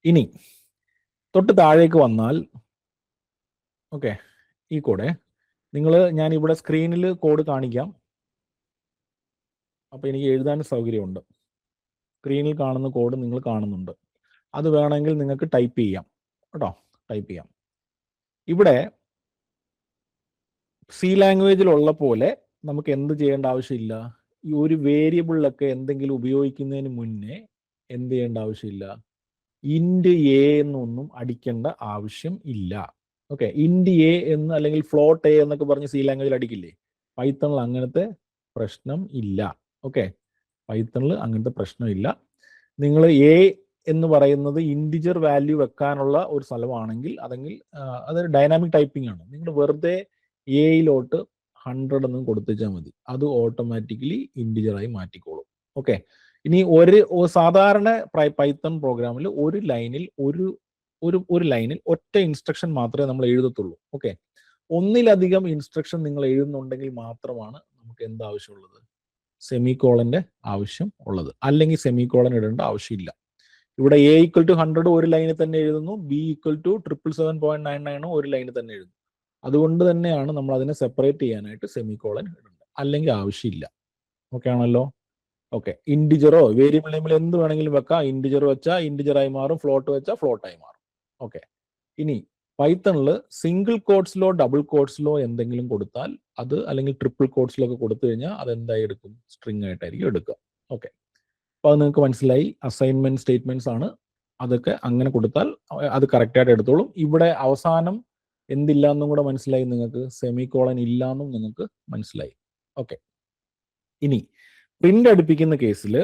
ഇനി തൊട്ട് താഴേക്ക് വന്നാൽ, ഓക്കെ, ഈ കോഡ് ഞാൻ ഇവിടെ സ്ക്രീനിൽ കോഡ് കാണിക്കാം. അപ്പോൾ എനിക്ക് എഴുതാൻ സൗകര്യമുണ്ട്. സ്ക്രീനിൽ കാണുന്ന കോഡ് നിങ്ങൾ കാണുന്നുണ്ട്. അത് വേണമെങ്കിൽ നിങ്ങൾക്ക് ടൈപ്പ് ചെയ്യാം കേട്ടോ, ടൈപ്പ് ചെയ്യാം. ഇവിടെ സി ലാംഗ്വേജിലുള്ള പോലെ നമുക്ക് എന്ത് ചെയ്യേണ്ട ആവശ്യമില്ല. ഈ ഒരു വേരിയബിളിലൊക്കെ എന്തെങ്കിലും ഉപയോഗിക്കുന്നതിന് മുന്നേ എന്ത് ചെയ്യേണ്ട ആവശ്യമില്ല, ഇൻഡ് എ എന്നൊന്നും അടിക്കേണ്ട ആവശ്യം ഇല്ല. ഓക്കെ, ഇൻഡ് എ എന്ന് അല്ലെങ്കിൽ ഫ്ലോട്ട് എ എന്നൊക്കെ പറഞ്ഞ് സി ലാംഗ്വേജിൽ അടിക്കില്ലേ? പൈത്തണിൽ അങ്ങനത്തെ പ്രശ്നം ഇല്ല. ഓക്കെ, പൈത്തണിൽ അങ്ങനത്തെ പ്രശ്നമില്ല. നിങ്ങൾ എ എന്ന് പറയുന്നത് ഇൻഡിജർ വാല്യൂ വെക്കാനുള്ള ഒരു സ്ഥലമാണെങ്കിൽ അതൊരു ഡൈനാമിക് ടൈപ്പിംഗ് ആണ്. നിങ്ങൾ വെറുതെ എയിലോട്ട് 100 എന്നും കൊടുത്തുവെച്ചാൽ മതി, അത് ഓട്ടോമാറ്റിക്കലി ഇൻഡിജറായി മാറ്റിക്കോളും. ഓക്കെ, ഇനി ഒരു സാധാരണ പൈത്തൺ പ്രോഗ്രാമിൽ ഒരു ലൈനിൽ ഒരു ലൈനിൽ ഒറ്റ ഇൻസ്ട്രക്ഷൻ മാത്രമേ നമ്മൾ എഴുതത്തുള്ളൂ. ഓക്കെ, ഒന്നിലധികം ഇൻസ്ട്രക്ഷൻ നിങ്ങൾ എഴുതുന്നുണ്ടെങ്കിൽ മാത്രമാണ് നമുക്ക് എന്താവശ്യമുള്ളത്? സെമിക്കോളന്റെ ആവശ്യം ഉള്ളത്. അല്ലെങ്കിൽ സെമിക്കോളൻ ഇടേണ്ട ആവശ്യമില്ല. ഇവിടെ എ ഈക്വൽ ടു 100 ഒരു ലൈനിൽ തന്നെ എഴുതുന്നു, ബി ഈക്വൽ ടു 777.99 ഒരു ലൈനിൽ തന്നെ എഴുതുന്നു. അതുകൊണ്ട് തന്നെയാണ് നമ്മൾ അതിനെ സെപ്പറേറ്റ് ചെയ്യാനായിട്ട് സെമിക്കോളൻ ഇടുന്നത്. അല്ലെങ്കിൽ ആവശ്യമില്ല. ഓക്കെ ആണല്ലോ? ഓക്കെ, ഇൻഡിജറോ വേരിയബിൾ നെയിമിൽ എന്ത് വേണമെങ്കിലും വെക്കാം. ഇൻഡിജർ വെച്ചാൽ ഇൻഡിജറായി മാറും, ഫ്ലോട്ട് വെച്ചാൽ ഫ്ലോട്ടായി മാറും. ഓക്കെ, ഇനി പൈത്തണിൽ സിംഗിൾ കോട്ട്സിലോ ഡബിൾ കോട്ട്സിലോ എന്തെങ്കിലും കൊടുത്താൽ അത്, അല്ലെങ്കിൽ ട്രിപ്പിൾ കോട്ട്സിലോ ഒക്കെ കൊടുത്തു കഴിഞ്ഞാൽ അത് എന്തായി എടുക്കും? സ്ട്രിങ് ആയിട്ടായിരിക്കും എടുക്കുക. ഓക്കെ, അപ്പോൾ അത് നിങ്ങൾക്ക് മനസ്സിലായി. അസൈൻമെന്റ് സ്റ്റേറ്റ്മെന്റ്സ് ആണ് അതൊക്കെ. അങ്ങനെ കൊടുത്താൽ അത് കറക്റ്റായിട്ട് എടുത്തോളും. ഇവിടെ അവസാനം എന്തില്ല എന്നും കൂടെ മനസ്സിലായി നിങ്ങൾക്ക്, സെമിക്കോളൻ ഇല്ല എന്നും നിങ്ങൾക്ക് മനസ്സിലായി. ഓക്കെ, ഇനി പ്രിന്റ് അടുപ്പിക്കുന്ന കേസിൽ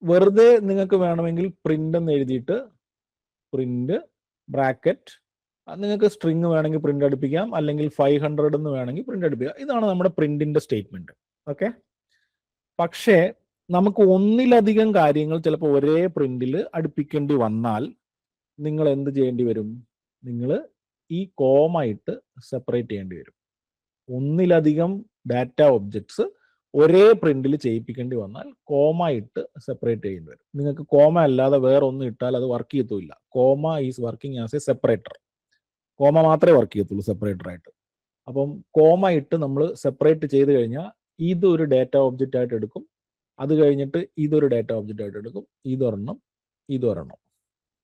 വെറുതെ നിങ്ങൾക്ക് വേണമെങ്കിൽ പ്രിന്റ് എന്ന് എഴുതിയിട്ട് പ്രിന്റ് ബ്രാക്കറ്റ്, നിങ്ങൾക്ക് സ്ട്രിങ് വേണമെങ്കിൽ പ്രിന്റ് അടുപ്പിക്കാം, അല്ലെങ്കിൽ 500 എന്ന് വേണമെങ്കിൽ പ്രിന്റ് അടുപ്പിക്കാം. ഇതാണ് നമ്മുടെ പ്രിന്റിന്റെ സ്റ്റേറ്റ്മെന്റ്. ഓക്കെ, പക്ഷേ നമുക്ക് ഒന്നിലധികം കാര്യങ്ങൾ ചിലപ്പോൾ ഒരേ പ്രിന്റിൽ അടുപ്പിക്കേണ്ടി വന്നാൽ നിങ്ങൾ എന്ത് ചെയ്യേണ്ടി വരും? നിങ്ങൾ ഈ കോമ ഇട്ട് സെപ്പറേറ്റ് ചെയ്യേണ്ടി വരും. ഒന്നിലധികം ഡാറ്റ ഒബ്ജക്ട്സ് ഒരേ പ്രിന്റിൽ ചെയ്യിപ്പിക്കേണ്ടി വന്നാൽ കോമ ഇട്ട് സെപ്പറേറ്റ് ചെയ്യേണ്ടി വരും. നിങ്ങൾക്ക് കോമ അല്ലാതെ വേറെ ഒന്നും ഇട്ടാൽ അത് വർക്ക് ചെയ്യത്തില്ല. Comma is working as A separator. Comma മാത്രമേ വർക്ക് ചെയ്യത്തുള്ളൂ സെപ്പറേറ്റർ ആയിട്ട്. അപ്പം കോമ ഇട്ട് നമ്മൾ സെപ്പറേറ്റ് ചെയ്ത് കഴിഞ്ഞാൽ ഇതൊരു ഡാറ്റ ഒബ്ജക്റ്റ് ആയിട്ട് എടുക്കും. അത് കഴിഞ്ഞിട്ട് ഇതൊരു ഡാറ്റ ഒബ്ജക്റ്റ് ആയിട്ട് എടുക്കും. ഇതൊരെണ്ണം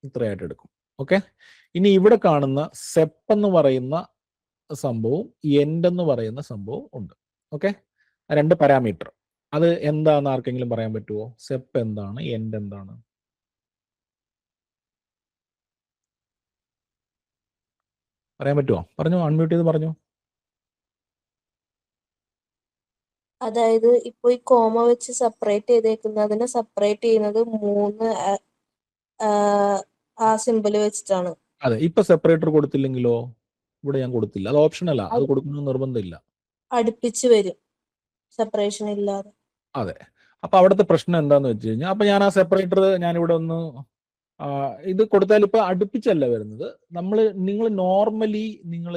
ഇത്രയായിട്ട് എടുക്കും. ഓക്കെ, ഇനി ഇവിടെ കാണുന്ന സെപ്പ് എന്ന് പറയുന്ന സംഭവവും എൻഡ് എന്ന് പറയുന്ന സംഭവം ഉണ്ട്. ഓക്കെ, രണ്ട് പാരാമീറ്റർ. അത് എന്താണെന്ന് ആർക്കെങ്കിലും പറയാൻ പറ്റുമോ? സെപ്പ് എന്താണ്, എൻഡ് എന്താണ്? പറയാൻ പറ്റുമോ? പറഞ്ഞു, അൺമ്യൂട്ട് ചെയ്ത് പറഞ്ഞു. അതായത് ഇപ്പൊ ഈ കോമ വെച്ച് സെപ്പറേറ്റ് ചെയ്തേക്കുന്നതിനെ സെപ്പറേറ്റ് ചെയ്യുന്നത് 3 ആ സിമ്പിൾ വെച്ചിട്ടാണ്. അതെ, ഇപ്പൊ സെപ്പറേറ്റർ കൊടുത്തില്ലെങ്കിലോ? ഇവിടെ ഞാൻ കൊടുത്തില്ല. അത് ഓപ്ഷൻ അല്ല, അത് കൊടുക്കണമെന്ന് നിർബന്ധമില്ല. അടുപ്പിച്ച് വരും, സെപ്പറേഷൻ ഇല്ലാതെ. അതെ. അപ്പൊ അവിടുത്തെ പ്രശ്നം എന്താന്ന് വെച്ച് കഴിഞ്ഞാൽ, അപ്പൊ ഞാൻ ആ സെപ്പറേറ്റർ ഞാനിവിടെ ഒന്ന് ഇത് കൊടുത്താൽ ഇപ്പൊ അടുപ്പിച്ചല്ല വരുന്നത്. നിങ്ങൾ നോർമലി നിങ്ങൾ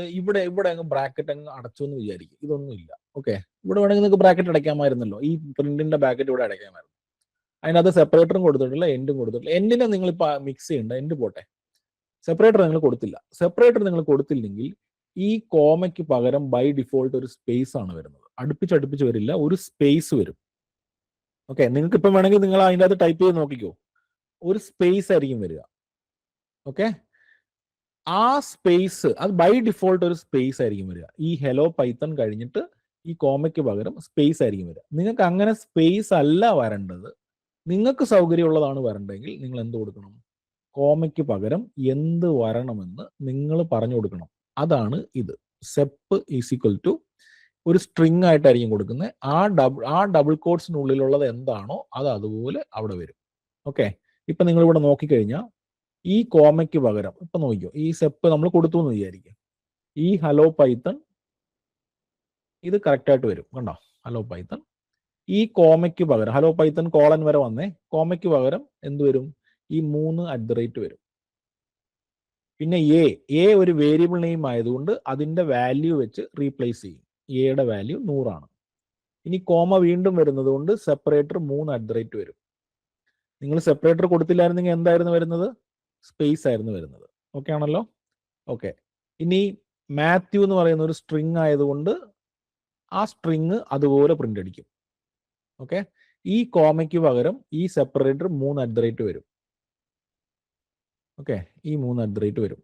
ഇവിടെ അങ്ങ് ബ്രാക്കറ്റ് അങ്ങ് അടച്ചു എന്ന് വിചാരിക്കും. ഇതൊന്നും ഇല്ല. ഓക്കെ, ഇവിടെ വേണമെങ്കിൽ നിങ്ങൾക്ക് ബ്രാക്കറ്റ് അടയ്ക്കാമായിരുന്നല്ലോ. ഈ പ്രിന്റിന്റെ ബ്രാക്കറ്റ് ഇവിടെ അടയ്ക്കാമായിരുന്നു. അതിനകത്ത് സെപ്പറേറ്ററും കൊടുത്തിട്ടില്ല, എൻഡും കൊടുത്തിട്ടില്ല. എൻഡിനെ നിങ്ങൾ ഇപ്പൊ മിക്സ് ചെയ്യണ്ട, എൻഡ് പോട്ടെ. സെപ്പറേറ്റർ നിങ്ങൾ കൊടുത്തില്ല. സെപ്പറേറ്റർ നിങ്ങൾ കൊടുത്തില്ലെങ്കിൽ ഈ കോമയ്ക്ക് പകരം ബൈ ഡിഫോൾട്ട് ഒരു സ്പേസ് ആണ് വരുന്നത്. അടുപ്പിച്ച് വരില്ല, ഒരു സ്പേസ് വരും. ഓക്കെ, നിങ്ങൾക്ക് ഇപ്പം വേണമെങ്കിൽ നിങ്ങൾ അതിൻ്റെ അകത്ത് ടൈപ്പ് ചെയ്ത് നോക്കിക്കോ. ഒരു സ്പേസ് ആയിരിക്കും വരിക. ഓക്കെ, ആ സ്പേസ് അത് ബൈ ഡിഫോൾട്ട് ഒരു സ്പേസ് ആയിരിക്കും വരിക. ഈ ഹെലോ പൈത്തൺ കഴിഞ്ഞിട്ട് ഈ കോമയ്ക്ക് പകരം സ്പേസ് ആയിരിക്കും വരിക. നിങ്ങൾക്ക് അങ്ങനെ സ്പേസ് അല്ല വരേണ്ടത്, നിങ്ങൾക്ക് സൗകര്യമുള്ളതാണ് വരേണ്ടതെങ്കിൽ നിങ്ങൾ എന്ത് കൊടുക്കണം? കോമയ്ക്ക് പകരം എന്ത് വരണമെന്ന് നിങ്ങൾ പറഞ്ഞു കൊടുക്കണം. അതാണ് ഇത്. സെപ്പ് ഈസ് ഈക്വൽ ടു ഒരു സ്ട്രിങ് ആയിട്ടായിരിക്കും കൊടുക്കുന്നത്. ആ ഡബിൾ കോട്ട്സിനുള്ളിലുള്ളത് എന്താണോ അത് അതുപോലെ അവിടെ വരും. ഓക്കെ, ഇപ്പൊ നിങ്ങൾ ഇവിടെ നോക്കിക്കഴിഞ്ഞാൽ ഈ കോമയ്ക്ക് പകരം ഇപ്പൊ നോക്കിക്കോ, ഈ സെപ്പ് നമ്മൾ കൊടുത്തു എന്ന് വിചാരിക്കും. ഈ ഹലോ പൈത്തൺ ഇത് കറക്റ്റ് ആയിട്ട് വരും. കണ്ടോ, ഹലോ പൈത്തൺ. ഈ കോമയ്ക്ക് പകരം ഹലോ പൈത്തൺ കോളൻ വരെ വന്നേ, കോമയ്ക്ക് പകരം എന്ത് വരും? ഈ 3 വരും. പിന്നെ എ ഒരു വേരിയബിൾ നെയിം ആയതുകൊണ്ട് അതിന്റെ വാല്യൂ വെച്ച് റീപ്ലേസ് ചെയ്യും. എയുടെ വാല്യൂ 100 ആണ്. ഇനി കോമ വീണ്ടും വരുന്നത് കൊണ്ട് സെപ്പറേറ്റർ 3 വരും. നിങ്ങൾ സെപ്പറേറ്റർ കൊടുത്തില്ലായിരുന്നെങ്കിൽ എന്തായിരുന്നു വരുന്നത്? സ്പേസ് ആയിരുന്നു വരുന്നത്. ഓക്കെ ആണല്ലോ? ഓക്കെ, ഇനി മാത്യു എന്ന് പറയുന്ന ഒരു സ്ട്രിങ് ആയതുകൊണ്ട് ആ സ്ട്രിങ് അതുപോലെ പ്രിന്റ് അടിക്കും. ഓക്കെ, ഈ കോമയ്ക്ക് പകരം ഈ സെപ്പറേറ്റർ 3 വരും. ഓക്കെ, ഈ 3 വരും.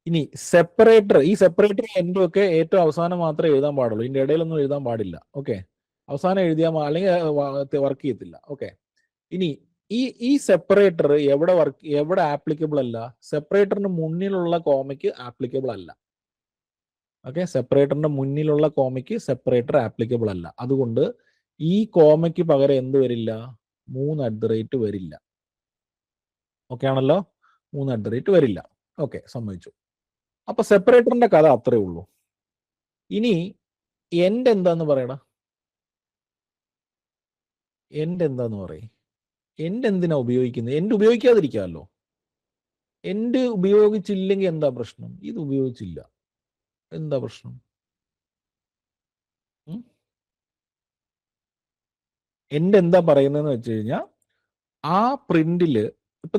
ഇനി സെപ്പറേറ്റർ, ഈ സെപ്പറേറ്റർ എൻഡും ഒക്കെ ഏറ്റവും അവസാനം മാത്രമേ എഴുതാൻ പാടുള്ളൂ. ഇതിന്റെ ഇടയിലൊന്നും എഴുതാൻ പാടില്ല. ഓക്കെ, അവസാനം എഴുതിയാൽ അല്ലെങ്കിൽ വർക്ക് ചെയ്യത്തില്ല. ഓക്കെ, ഇനി ഈ സെപ്പറേറ്റർ എവിടെ ആപ്ലിക്കബിൾ അല്ല? സെപ്പറേറ്ററിന് മുന്നിലുള്ള കോമയ്ക്ക് ആപ്ലിക്കബിൾ അല്ല. ഓക്കെ, സെപ്പറേറ്ററിന്റെ മുന്നിലുള്ള കോമയ്ക്ക് സെപ്പറേറ്റർ ആപ്ലിക്കബിൾ അല്ല. അതുകൊണ്ട് ഈ കോമയ്ക്ക് പകരം എന്ത് വരില്ല? 3 വരില്ല. ഓക്കെ ആണല്ലോ? 3 വരില്ല. ഓക്കെ, സമ്മതിച്ചു. അപ്പൊ സെപ്പറേറ്ററിന്റെ കഥ അത്രേ ഉള്ളൂ. ഇനി എൻഡ് എന്താന്ന് പറയടാ? എൻഡ് എന്താന്ന് പറയും? എൻഡ് എന്തിനാ ഉപയോഗിക്കുന്നത്? എൻഡ് ഉപയോഗിക്കാതിരിക്കാമല്ലോ. എൻഡ് ഉപയോഗിച്ചില്ലെങ്കിൽ എന്താ പ്രശ്നം? ഇത് ഉപയോഗിച്ചില്ല, എന്താ പ്രശ്നം? എൻഡ് എന്താ പറയുന്നതെന്ന് വെച്ച് കഴിഞ്ഞാൽ, ആ പ്രിന്റില് ഇപ്പൊ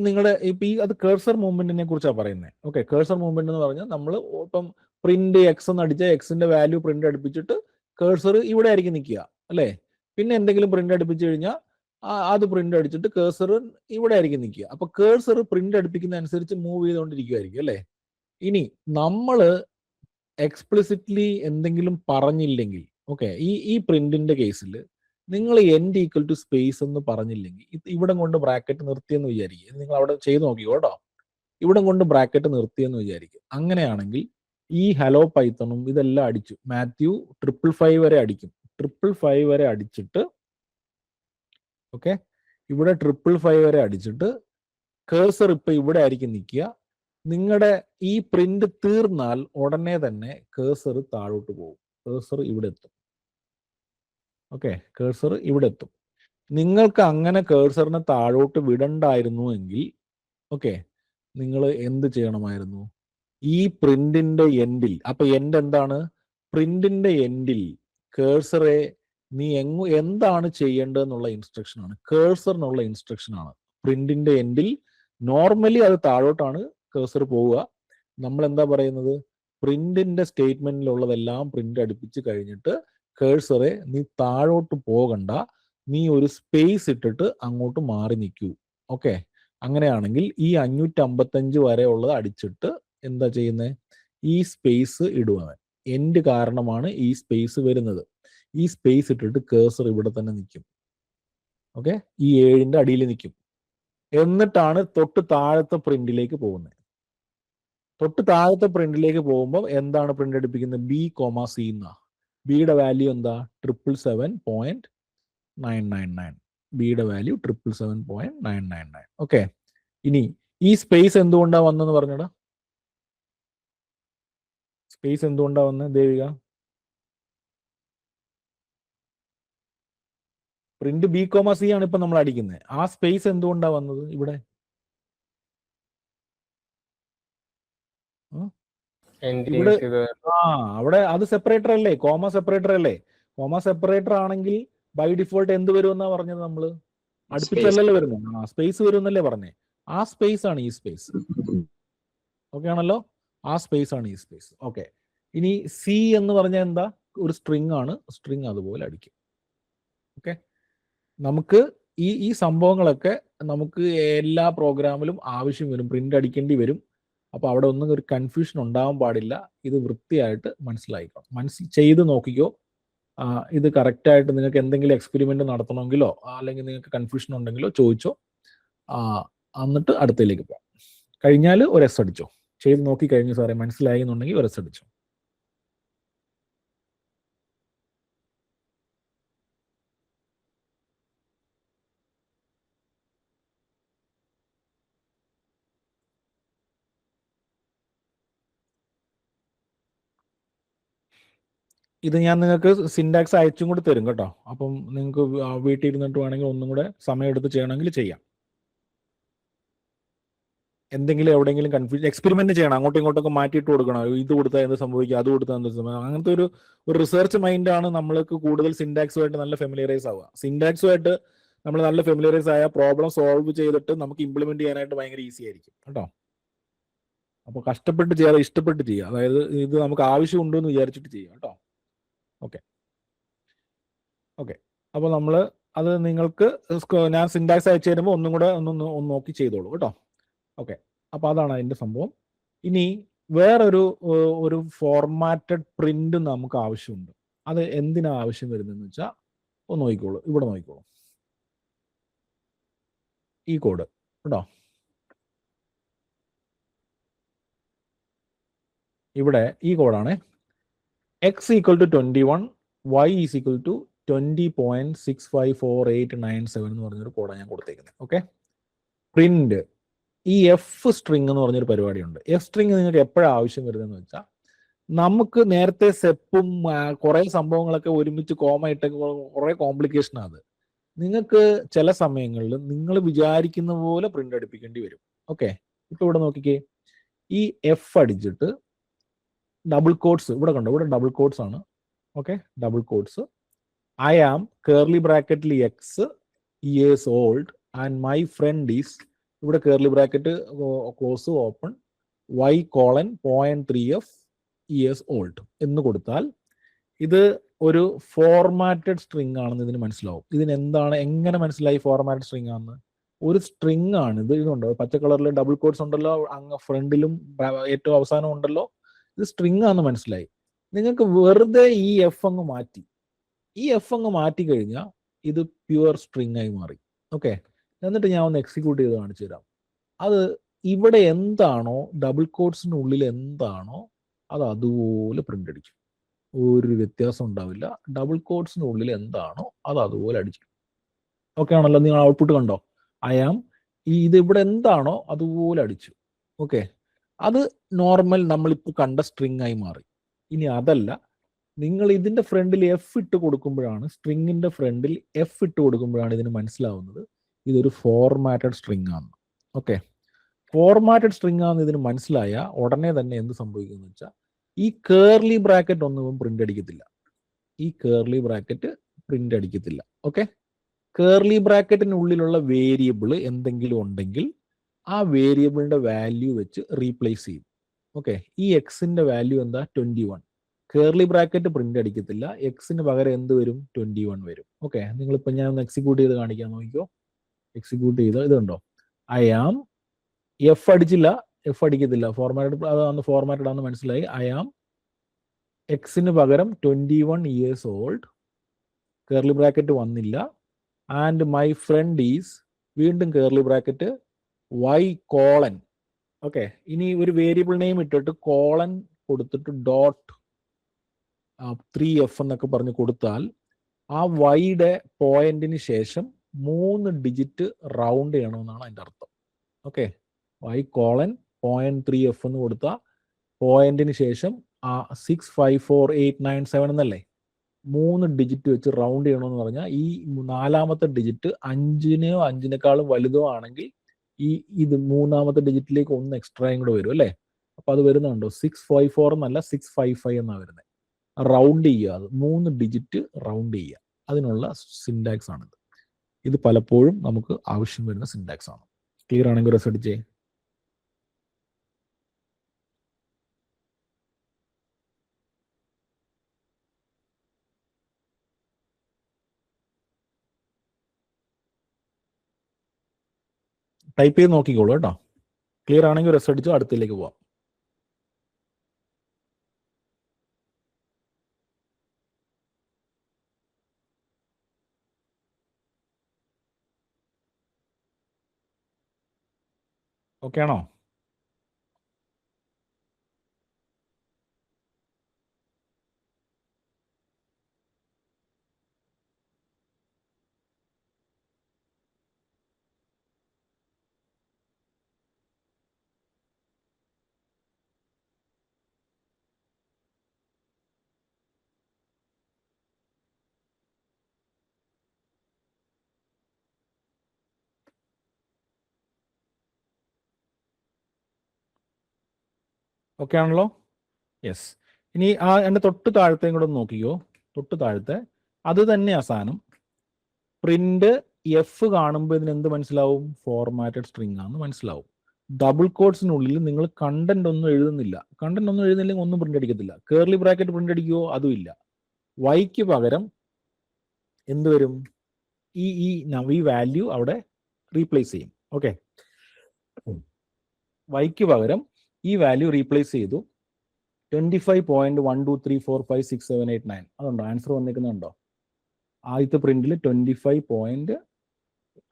അത് കേഴ്സർ മൂവ്മെന്റിനെ കുറിച്ചാണ് പറയുന്നത്. ഓക്കെ, കേഴ്സർ മൂവ്മെന്റ് എന്ന് പറഞ്ഞാൽ നമ്മൾ ഇപ്പം പ്രിന്റ് എക്സ് എന്ന് അടിച്ചാൽ എക്സിന്റെ വാല്യൂ പ്രിന്റ് അടുപ്പിച്ചിട്ട് കേഴ്സർ ഇവിടെ ആയിരിക്കും നിൽക്കുക അല്ലേ? പിന്നെ എന്തെങ്കിലും പ്രിന്റ് അടുപ്പിച്ചു കഴിഞ്ഞാൽ അത് പ്രിന്റ് അടിച്ചിട്ട് കേഴ്സർ ഇവിടെ ആയിരിക്കും നിൽക്കുക. അപ്പൊ കേഴ്സർ പ്രിന്റ് അടുപ്പിക്കുന്ന അനുസരിച്ച് മൂവ് ചെയ്തുകൊണ്ടിരിക്കുമായിരിക്കും അല്ലേ? ഇനി നമ്മൾ എക്സ്പ്ലിസിറ്റ്ലി എന്തെങ്കിലും പറഞ്ഞില്ലെങ്കിൽ, ഓക്കെ, ഈ പ്രിന്റിന്റെ കേസിൽ നിങ്ങൾ എൻഡ് ഈക്വൽ ടു സ്പേസ് എന്ന് പറഞ്ഞില്ലെങ്കിൽ ഇവിടെ കൊണ്ട് ബ്രാക്കറ്റ് നിർത്തിയെന്ന് വിചാരിക്കും. നിങ്ങൾ അവിടെ ചെയ്ത് നോക്കിയോ കേട്ടോ. ഇവിടെ കൊണ്ട് ബ്രാക്കറ്റ് നിർത്തിയെന്ന് വിചാരിക്കും. അങ്ങനെയാണെങ്കിൽ ഈ ഹലോ പൈത്തണും ഇതെല്ലാം അടിച്ചു. മാത്യു 555 വരെ അടിക്കും. 555 വരെ അടിച്ചിട്ട്, ഓക്കെ, ഇവിടെ 555 വരെ അടിച്ചിട്ട് കേഴ്സർ ഇപ്പൊ ഇവിടെ ആയിരിക്കും നിൽക്കുക. നിങ്ങളുടെ ഈ പ്രിന്റ് തീർന്നാൽ ഉടനെ തന്നെ കേഴ്സർ താഴോട്ട് പോകും. കേഴ്സർ ഇവിടെ എത്തും. ഓക്കെ, കേഴ്സർ ഇവിടെ എത്തും. നിങ്ങൾക്ക് അങ്ങനെ കേഴ്സറിനെ താഴോട്ട് വിടണ്ടായിരുന്നു എങ്കിൽ, ഓക്കെ, നിങ്ങൾ എന്ത് ചെയ്യണമായിരുന്നു? ഈ പ്രിന്റിന്റെ എൻഡിൽ, അപ്പൊ എൻഡ് എന്താണ്? പ്രിന്റിന്റെ എൻഡിൽ കേഴ്സറെ നീ എന്താണ് ചെയ്യേണ്ടതെന്നുള്ള ഇൻസ്ട്രക്ഷൻ ആണ്. കേഴ്സറിനുള്ള ഇൻസ്ട്രക്ഷൻ ആണ്. പ്രിന്റിന്റെ എൻഡിൽ നോർമലി അത് താഴോട്ടാണ് കേഴ്സർ പോവുക. നമ്മൾ എന്താ പറയുന്നത്? പ്രിന്റിന്റെ സ്റ്റേറ്റ്മെന്റിലുള്ളതെല്ലാം പ്രിന്റ് അടുപ്പിച്ച് കഴിഞ്ഞിട്ട് കേഴ്സറെ നീ താഴോട്ട് പോകണ്ട, നീ ഒരു സ്പേസ് ഇട്ടിട്ട് അങ്ങോട്ട് മാറി നിൽക്കൂ. ഓക്കെ, അങ്ങനെയാണെങ്കിൽ ഈ 555 വരെ ഉള്ളത് അടിച്ചിട്ട് എന്താ ചെയ്യുന്നത്? ഈ സ്പേസ് ഇടുവാൻ. എൻഡ് കാരണമാണ് ഈ സ്പേസ് വരുന്നത്. ഈ സ്പേസ് ഇട്ടിട്ട് കേഴ്സർ ഇവിടെ തന്നെ നിൽക്കും. ഓക്കെ, ഈ 7ന്റെ അടിയിൽ നിൽക്കും. എന്നിട്ടാണ് തൊട്ട് താഴത്തെ പ്രിന്റിലേക്ക് പോകുന്നത്. തൊട്ട് താഴത്തെ പ്രിന്റിലേക്ക് പോകുമ്പോൾ എന്താണ് പ്രിന്റ് അടുപ്പിക്കുന്നത്? B, C എന്നാ. ബിയുടെ വാല്യൂ എന്താ? 777.999. ബിയുടെ വാല്യൂ 777.999. ഓക്കെ, ഇനി ഈ സ്പേസ് എന്തുകൊണ്ടാണ് വന്നെന്ന് പറഞ്ഞടാ? സ്പേസ് എന്തുകൊണ്ടാ വന്നത് Devika? Print B comma C ആണ് ഇപ്പൊ നമ്മൾ അടിക്കുന്നത്. ആ സ്പേസ് എന്തുകൊണ്ടാ വന്നത് ഇവിടെ? ഇവിടെ അവിടെ അത് സെപ്പറേറ്റർ അല്ലേ, കോമ സെപ്പറേറ്റർ അല്ലേ? കോമ സെപ്പറേറ്റർ ആണെങ്കിൽ ബൈ ഡിഫോൾട്ട് എന്ത് വരുമെന്നാ പറഞ്ഞത് നമ്മള്? അടുപ്പിച്ചല്ലല്ലോ വരുന്നത്. സ്പേസ് വരുമെന്നല്ലേ പറഞ്ഞേ? ആ സ്പേസ് ആണ് ഈ സ്പേസ്. ഓക്കെ ആണല്ലോ? ആ സ്പേസ് ആണ് ഈ സ്പേസ്. ഓക്കെ. ഇനി സി എന്ന് പറഞ്ഞാൽ എന്താ? ഒരു സ്ട്രിങ് ആണ്. സ്ട്രിങ് അതുപോലെ അടിക്കും. ഓക്കെ. നമുക്ക് ഈ സംഭവങ്ങളൊക്കെ നമുക്ക് എല്ലാ പ്രോഗ്രാമിലും ആവശ്യം വരും, പ്രിന്റ് അടിക്കേണ്ടി വരും. അപ്പോൾ അവിടെ ഒന്നും ഒരു കൺഫ്യൂഷൻ ഉണ്ടാവാൻ പാടില്ല. ഇത് വൃത്തിയായിട്ട് മനസ്സിലായിക്കണം. ചെയ്ത് നോക്കിക്കോ. ഇത് കറക്റ്റായിട്ട് നിങ്ങൾക്ക് എന്തെങ്കിലും എക്സ്പെരിമെന്റ് നടത്തണമെങ്കിലോ അല്ലെങ്കിൽ നിങ്ങൾക്ക് കൺഫ്യൂഷൻ ഉണ്ടെങ്കിലോ ചോദിച്ചോ. എന്നിട്ട് അടുത്തതിലേക്ക് പോകാം. കഴിഞ്ഞാൽ ഒരു എസ് അടിച്ചോ. ചെയ്ത് നോക്കി കഴിഞ്ഞു സാറേ മനസ്സിലായി എന്നുണ്ടെങ്കിൽ ഒരു എസ് അടിച്ചോ. ഇത് ഞാൻ നിങ്ങൾക്ക് സിൻടാക്സ് അയച്ചും കൂടി തരും കേട്ടോ. അപ്പം നിങ്ങൾക്ക് വീട്ടിൽ ഇരുന്നിട്ട് വേണമെങ്കിൽ ഒന്നും കൂടെ സമയം എടുത്ത് ചെയ്യണമെങ്കിൽ ചെയ്യാം. എന്തെങ്കിലും എവിടെയെങ്കിലും കൺഫ്യൂഷൻ എക്സ്പെരിമെന്റ് ചെയ്യണം, അങ്ങോട്ടും ഇങ്ങോട്ടൊക്കെ മാറ്റിയിട്ട് കൊടുക്കണം. ഇത് കൊടുത്താൽ എന്ത് സംഭവിക്കും, അത് കൊടുത്താൽ എന്ത് സംഭവിക്കും, അങ്ങനത്തെ ഒരു റിസർച്ച് മൈൻഡാണ് നമ്മൾക്ക് കൂടുതൽ സിൻടാക്സുമായിട്ട് നല്ല ഫെമിലിയറൈസ് ആവുക. സിൻടാക്സുമായിട്ട് നമ്മൾ നല്ല ഫെമിലിയറൈസ് ആയ പ്രോബ്ലം സോൾവ് ചെയ്തിട്ട് നമുക്ക് ഇംപ്ലിമെന്റ് ചെയ്യാനായിട്ട് ഭയങ്കര ഈസി ആയിരിക്കും കേട്ടോ. അപ്പോൾ കഷ്ടപ്പെട്ട് ചെയ്യാതെ ഇഷ്ടപ്പെട്ട് ചെയ്യുക. അതായത് ഇത് നമുക്ക് ആവശ്യമുണ്ടെന്ന് വിചാരിച്ചിട്ട് ചെയ്യുക കേട്ടോ. ഓക്കെ. അപ്പോൾ നമ്മൾ അത് നിങ്ങൾക്ക് ഞാൻ സിൻടാക്സ് അയച്ചു തരുമ്പോൾ ഒന്നും കൂടെ ഒന്ന് നോക്കി ചെയ്തോളൂ കേട്ടോ. ഓക്കെ. അപ്പോൾ അതാണ് അതിൻ്റെ സംഭവം. ഇനി വേറൊരു ഫോർമാറ്റഡ് പ്രിന്റ് നമുക്ക് ആവശ്യമുണ്ട്. അത് എന്തിനാ ആവശ്യം വരുന്നതെന്ന് വെച്ചാൽ ഒന്ന് നോക്കിക്കോളൂ. ഇവിടെ നോക്കിക്കോളൂ, ഈ കോഡ് കേട്ടോ. ഇവിടെ ഈ കോഡാണ് x equal to 21, y is equal to 20.654897 എന്ന് പറഞ്ഞൊരു കോഡാണ് ഞാൻ കൊടുത്തേക്കുന്നത്. ഓക്കെ. പ്രിന്റ് ഈ എഫ് സ്ട്രിങ് എന്ന് പറഞ്ഞൊരു പരിപാടിയുണ്ട്. എഫ് സ്ട്രിങ് നിങ്ങൾക്ക് എപ്പോഴാണ് ആവശ്യം വരുന്നതെന്ന് വെച്ചാൽ നമുക്ക് നേരത്തെ സെപ്പും കുറേ സംഭവങ്ങളൊക്കെ ഒരുമിച്ച് കോമ ഇട്ടൊക്കെ കുറേ കോംപ്ലിക്കേഷനാണ് അത്. നിങ്ങൾക്ക് ചില സമയങ്ങളിൽ നിങ്ങൾ വിചാരിക്കുന്ന പോലെ പ്രിന്റ് അടുപ്പിക്കേണ്ടി വരും. ഓക്കെ. ഇപ്പൊ ഇവിടെ നോക്കിക്കേ, ഈ എഫ് അടിച്ചിട്ട് ഡബിൾ കോട്ട്സ് ഇവിടെ കണ്ടോ, ഇവിടെ ഡബിൾ കോട്ട്സ് ആണ്. Okay. Double quotes I am curly ബ്രാക്കറ്റിൽ X years old and my friend is, ഇവിടെ curly bracket close open y colon 0.3f years old എന്ന് കൊടുത്താൽ ഇത് ഒരു ഫോർമാറ്റഡ് സ്ട്രിങ് ആണെന്ന് ഇതിന് മനസ്സിലാവും. ഇതിനെന്താണ്, എങ്ങനെ മനസ്സിലായി ഫോർമാറ്റഡ് സ്ട്രിങ് ആണെന്ന്? ഒരു സ്ട്രിങ് ആണ് ഇത്. ഇതുണ്ടോ പച്ച കളറിൽ ഡബിൾ കോട്ട്സ് ഉണ്ടല്ലോ, അങ്ങ് ഫ്രണ്ടിലും ഏറ്റവും അവസാനം ഉണ്ടല്ലോ. ഇത് സ്ട്രിങ് ആണെന്ന് മനസ്സിലായി. നിങ്ങൾക്ക് വെറുതെ ഈ എഫ് അങ്ങ് മാറ്റി, ഈ എഫ് അങ്ങ് മാറ്റി കഴിഞ്ഞാൽ ഇത് പ്യുവർ സ്ട്രിങ് ആയി മാറി. ഓക്കെ. എന്നിട്ട് ഞാൻ ഒന്ന് എക്സിക്യൂട്ട് ചെയ്ത് കാണിച്ചു തരാം. അത് ഇവിടെ എന്താണോ ഡബിൾ കോട്ട്സിനുള്ളിൽ എന്താണോ അത് അതുപോലെ പ്രിന്റ് അടിക്കും. ഒരു വ്യത്യാസം ഉണ്ടാവില്ല. ഡബിൾ കോട്ട്സിനുള്ളിൽ എന്താണോ അത് അതുപോലെ അടിക്കും. ഓക്കെ ആണല്ലോ? നിങ്ങൾ ഔട്ട്പുട്ട് കണ്ടോ? ഇത് ഇവിടെ എന്താണോ അതുപോലെ അടിച്ചു. ഓക്കെ. അത് നോർമൽ നമ്മളിപ്പോൾ കണ്ട സ്ട്രിങ് ആയി മാറി. ഇനി അതല്ല, നിങ്ങൾ ഇതിന്റെ ഫ്രണ്ടിൽ എഫ് ഇട്ട് കൊടുക്കുമ്പോഴാണ്, സ്ട്രിങ്ങിന്റെ ഫ്രണ്ടിൽ എഫ് ഇട്ട് കൊടുക്കുമ്പോഴാണ് ഇതിന് മനസ്സിലാവുന്നത് ഇതൊരു ഫോർമാറ്റഡ് സ്ട്രിങ് ആണ്. ഓക്കെ. ഫോർമാറ്റഡ് സ്ട്രിങ് ആണെന്ന് ഇതിന് മനസ്സിലായ ഉടനെ തന്നെ എന്ത് സംഭവിക്കുമെന്ന് വെച്ചാൽ ഈ കേർലി ബ്രാക്കറ്റ് ഒന്നും പ്രിന്റ് അടിക്കത്തില്ല. ഈ കേർലി ബ്രാക്കറ്റ് പ്രിന്റ് അടിക്കത്തില്ല. ഓക്കെ. കേർലി ബ്രാക്കറ്റിനുള്ളിലുള്ള വേരിയബിൾ എന്തെങ്കിലും ഉണ്ടെങ്കിൽ ആ വേരിയബിളിന്റെ വാല്യൂ വെച്ച് റീപ്ലേസ് ചെയ്യും. ഓക്കെ. ഈ എക്സിന്റെ വാല്യൂ എന്താ? 21. കേർലി ബ്രാക്കറ്റ് പ്രിന്റ് അടിക്കത്തില്ല. എക്സിന് പകരം എന്ത് വരും? 21 വരും. ഓക്കെ. നിങ്ങളിപ്പോൾ ഞാൻ ഒന്ന് എക്സിക്യൂട്ട് ചെയ്ത് കാണിക്കാൻ നോക്കിക്കോ. എക്സിക്യൂട്ട് ചെയ്ത് ഇതുണ്ടോ, ഐ ആം എഫ് അടിച്ചില്ല, എഫ് അടിക്കത്തില്ല, ഫോർമാറ്റഡ് അതാണ്, ഫോർമാറ്റഡ് ആണെന്ന് മനസ്സിലായി. ഐ ആം എക്സിന് പകരം 21 ഇയേഴ്സ് ഓൾഡ്, കേർലി ബ്രാക്കറ്റ് വന്നില്ല. ആൻഡ് മൈ ഫ്രണ്ട് ഈസ്, വീണ്ടും curly bracket, y colon. Okay. ഇനി ഒരു വേരിയബിൾ നെയിം ഇട്ടിട്ട് കോളൻ കൊടുത്തിട്ട് ഡോട്ട് 3f എന്നൊക്കെ പറഞ്ഞ് കൊടുത്താൽ ആ വൈയുടെ പോയിന്റിന് ശേഷം 3 ഡിജിറ്റ് റൗണ്ട് ചെയ്യണമെന്നാണ് അതിൻ്റെ അർത്ഥം. ഓക്കെ. y കോളൻ 0.3f എന്ന് കൊടുത്താൽ പോയിന്റിന് ശേഷം 654897 എന്നല്ലേ? 3 ഡിജിറ്റ് വെച്ച് റൗണ്ട് ചെയ്യണമെന്ന് പറഞ്ഞാൽ ഈ 4ാമത്തെ ഡിജിറ്റ് 5-നെയോ 5-നേക്കാളും വലുതോ ആണെങ്കിൽ ഇത് 3ാമത്തെ ഡിജിറ്റിലേക്ക് 1 എക്സ്ട്രായും കൂടെ വരും അല്ലേ? അപ്പൊ അത് വരുന്നുണ്ടോ? 654 എന്നല്ല 655 എന്നാണ് വരുന്നത്. റൗണ്ട് ചെയ്യുക, അത് 3 ഡിജിറ്റ് റൗണ്ട് ചെയ്യുക, അതിനുള്ള സിൻടാക്സ് ആണിത്. ഇത് പലപ്പോഴും നമുക്ക് ആവശ്യം വരുന്ന സിൻടാക്സ് ആണ്. ക്ലിയർ ആണെങ്കിൽ ഒരു അടിച്ചേ. ടൈപ്പ് ചെയ്ത് നോക്കിക്കോളൂ കേട്ടോ. ക്ലിയർ ആണെങ്കിൽ ഒരു അടിച്ചോ, അടുത്തിലേക്ക് പോവാം. ഓക്കെ ആണോ? ഓക്കെ ആണല്ലോ? യെസ്. ഇനി എൻ്റെ തൊട്ട് താഴത്തെയും കൂടെ ഒന്ന് നോക്കിക്കോ. തൊട്ട് താഴത്തെ അത് തന്നെയാ സാധനം. പ്രിന്റ് എഫ് കാണുമ്പോൾ ഇതിന് എന്ത് മനസ്സിലാവും? ഫോർമാറ്റഡ് സ്ട്രിങ് ആണെന്ന് മനസ്സിലാവും. ഡബിൾ കോട്ട്സിനുള്ളിൽ നിങ്ങൾ കണ്ടന്റ് ഒന്നും എഴുതുന്നില്ല. കണ്ടന്റ് ഒന്നും എഴുതുന്നില്ലെങ്കിൽ ഒന്നും പ്രിന്റ് അടിക്കത്തില്ല. കേർലി ബ്രാക്കറ്റ് പ്രിന്റ് അടിക്കുവോ? അതും ഇല്ല. വൈക്ക് പകരം എന്ത് വരും? ഈ വാല്യൂ അവിടെ റീപ്ലേസ് ചെയ്യും. ഓക്കെ, വൈക്ക് പകരം ഈ വാല്യൂ റീപ്ലേസ് ചെയ്തു. 25.123456789 അതുണ്ടോ? ആൻസർ വന്നിരിക്കുന്നുണ്ടോ? ആദ്യത്തെ പ്രിന്റിൽ 25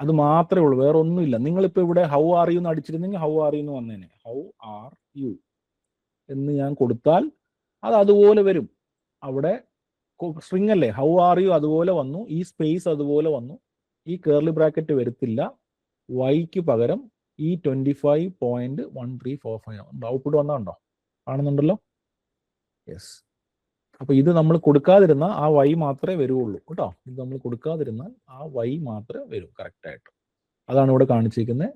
അത് മാത്രമേ ഉള്ളൂ, വേറെ ഒന്നുമില്ല. നിങ്ങളിപ്പോൾ ഇവിടെ ഹൗ ആർ യു എന്ന് അടിച്ചിരുന്നെങ്കിൽ ഹൗ ആർ യു എന്ന് വന്നേനെ. ഹൗ ആർ യു എന്ന് ഞാൻ കൊടുത്താൽ അത് അതുപോലെ വരും. അവിടെ സ്ട്രിങ് അല്ലേ, ഹൗ ആർ യു അതുപോലെ വന്നു, ഈ സ്പേസ് അതുപോലെ വന്നു, ഈ കേർലി ബ്രാക്കറ്റ് വരത്തില്ല. വൈക്ക് പകരം ഈ 25.1345 ഔട്ട്പുട്ട് വന്നതുണ്ടോ? കാണുന്നുണ്ടല്ലോ? യെസ്. അപ്പൊ ഇത് നമ്മൾ കൊടുക്കാതിരുന്ന ആ വൈ മാത്രമേ വരുള്ളൂ കേട്ടോ. ഇത് നമ്മൾ കൊടുക്കാതിരുന്നാൽ ആ വൈ മാത്രമേ വരൂ കറക്റ്റ് ആയിട്ട്. അതാണ് ഇവിടെ കാണിച്ചിരിക്കുന്നത്.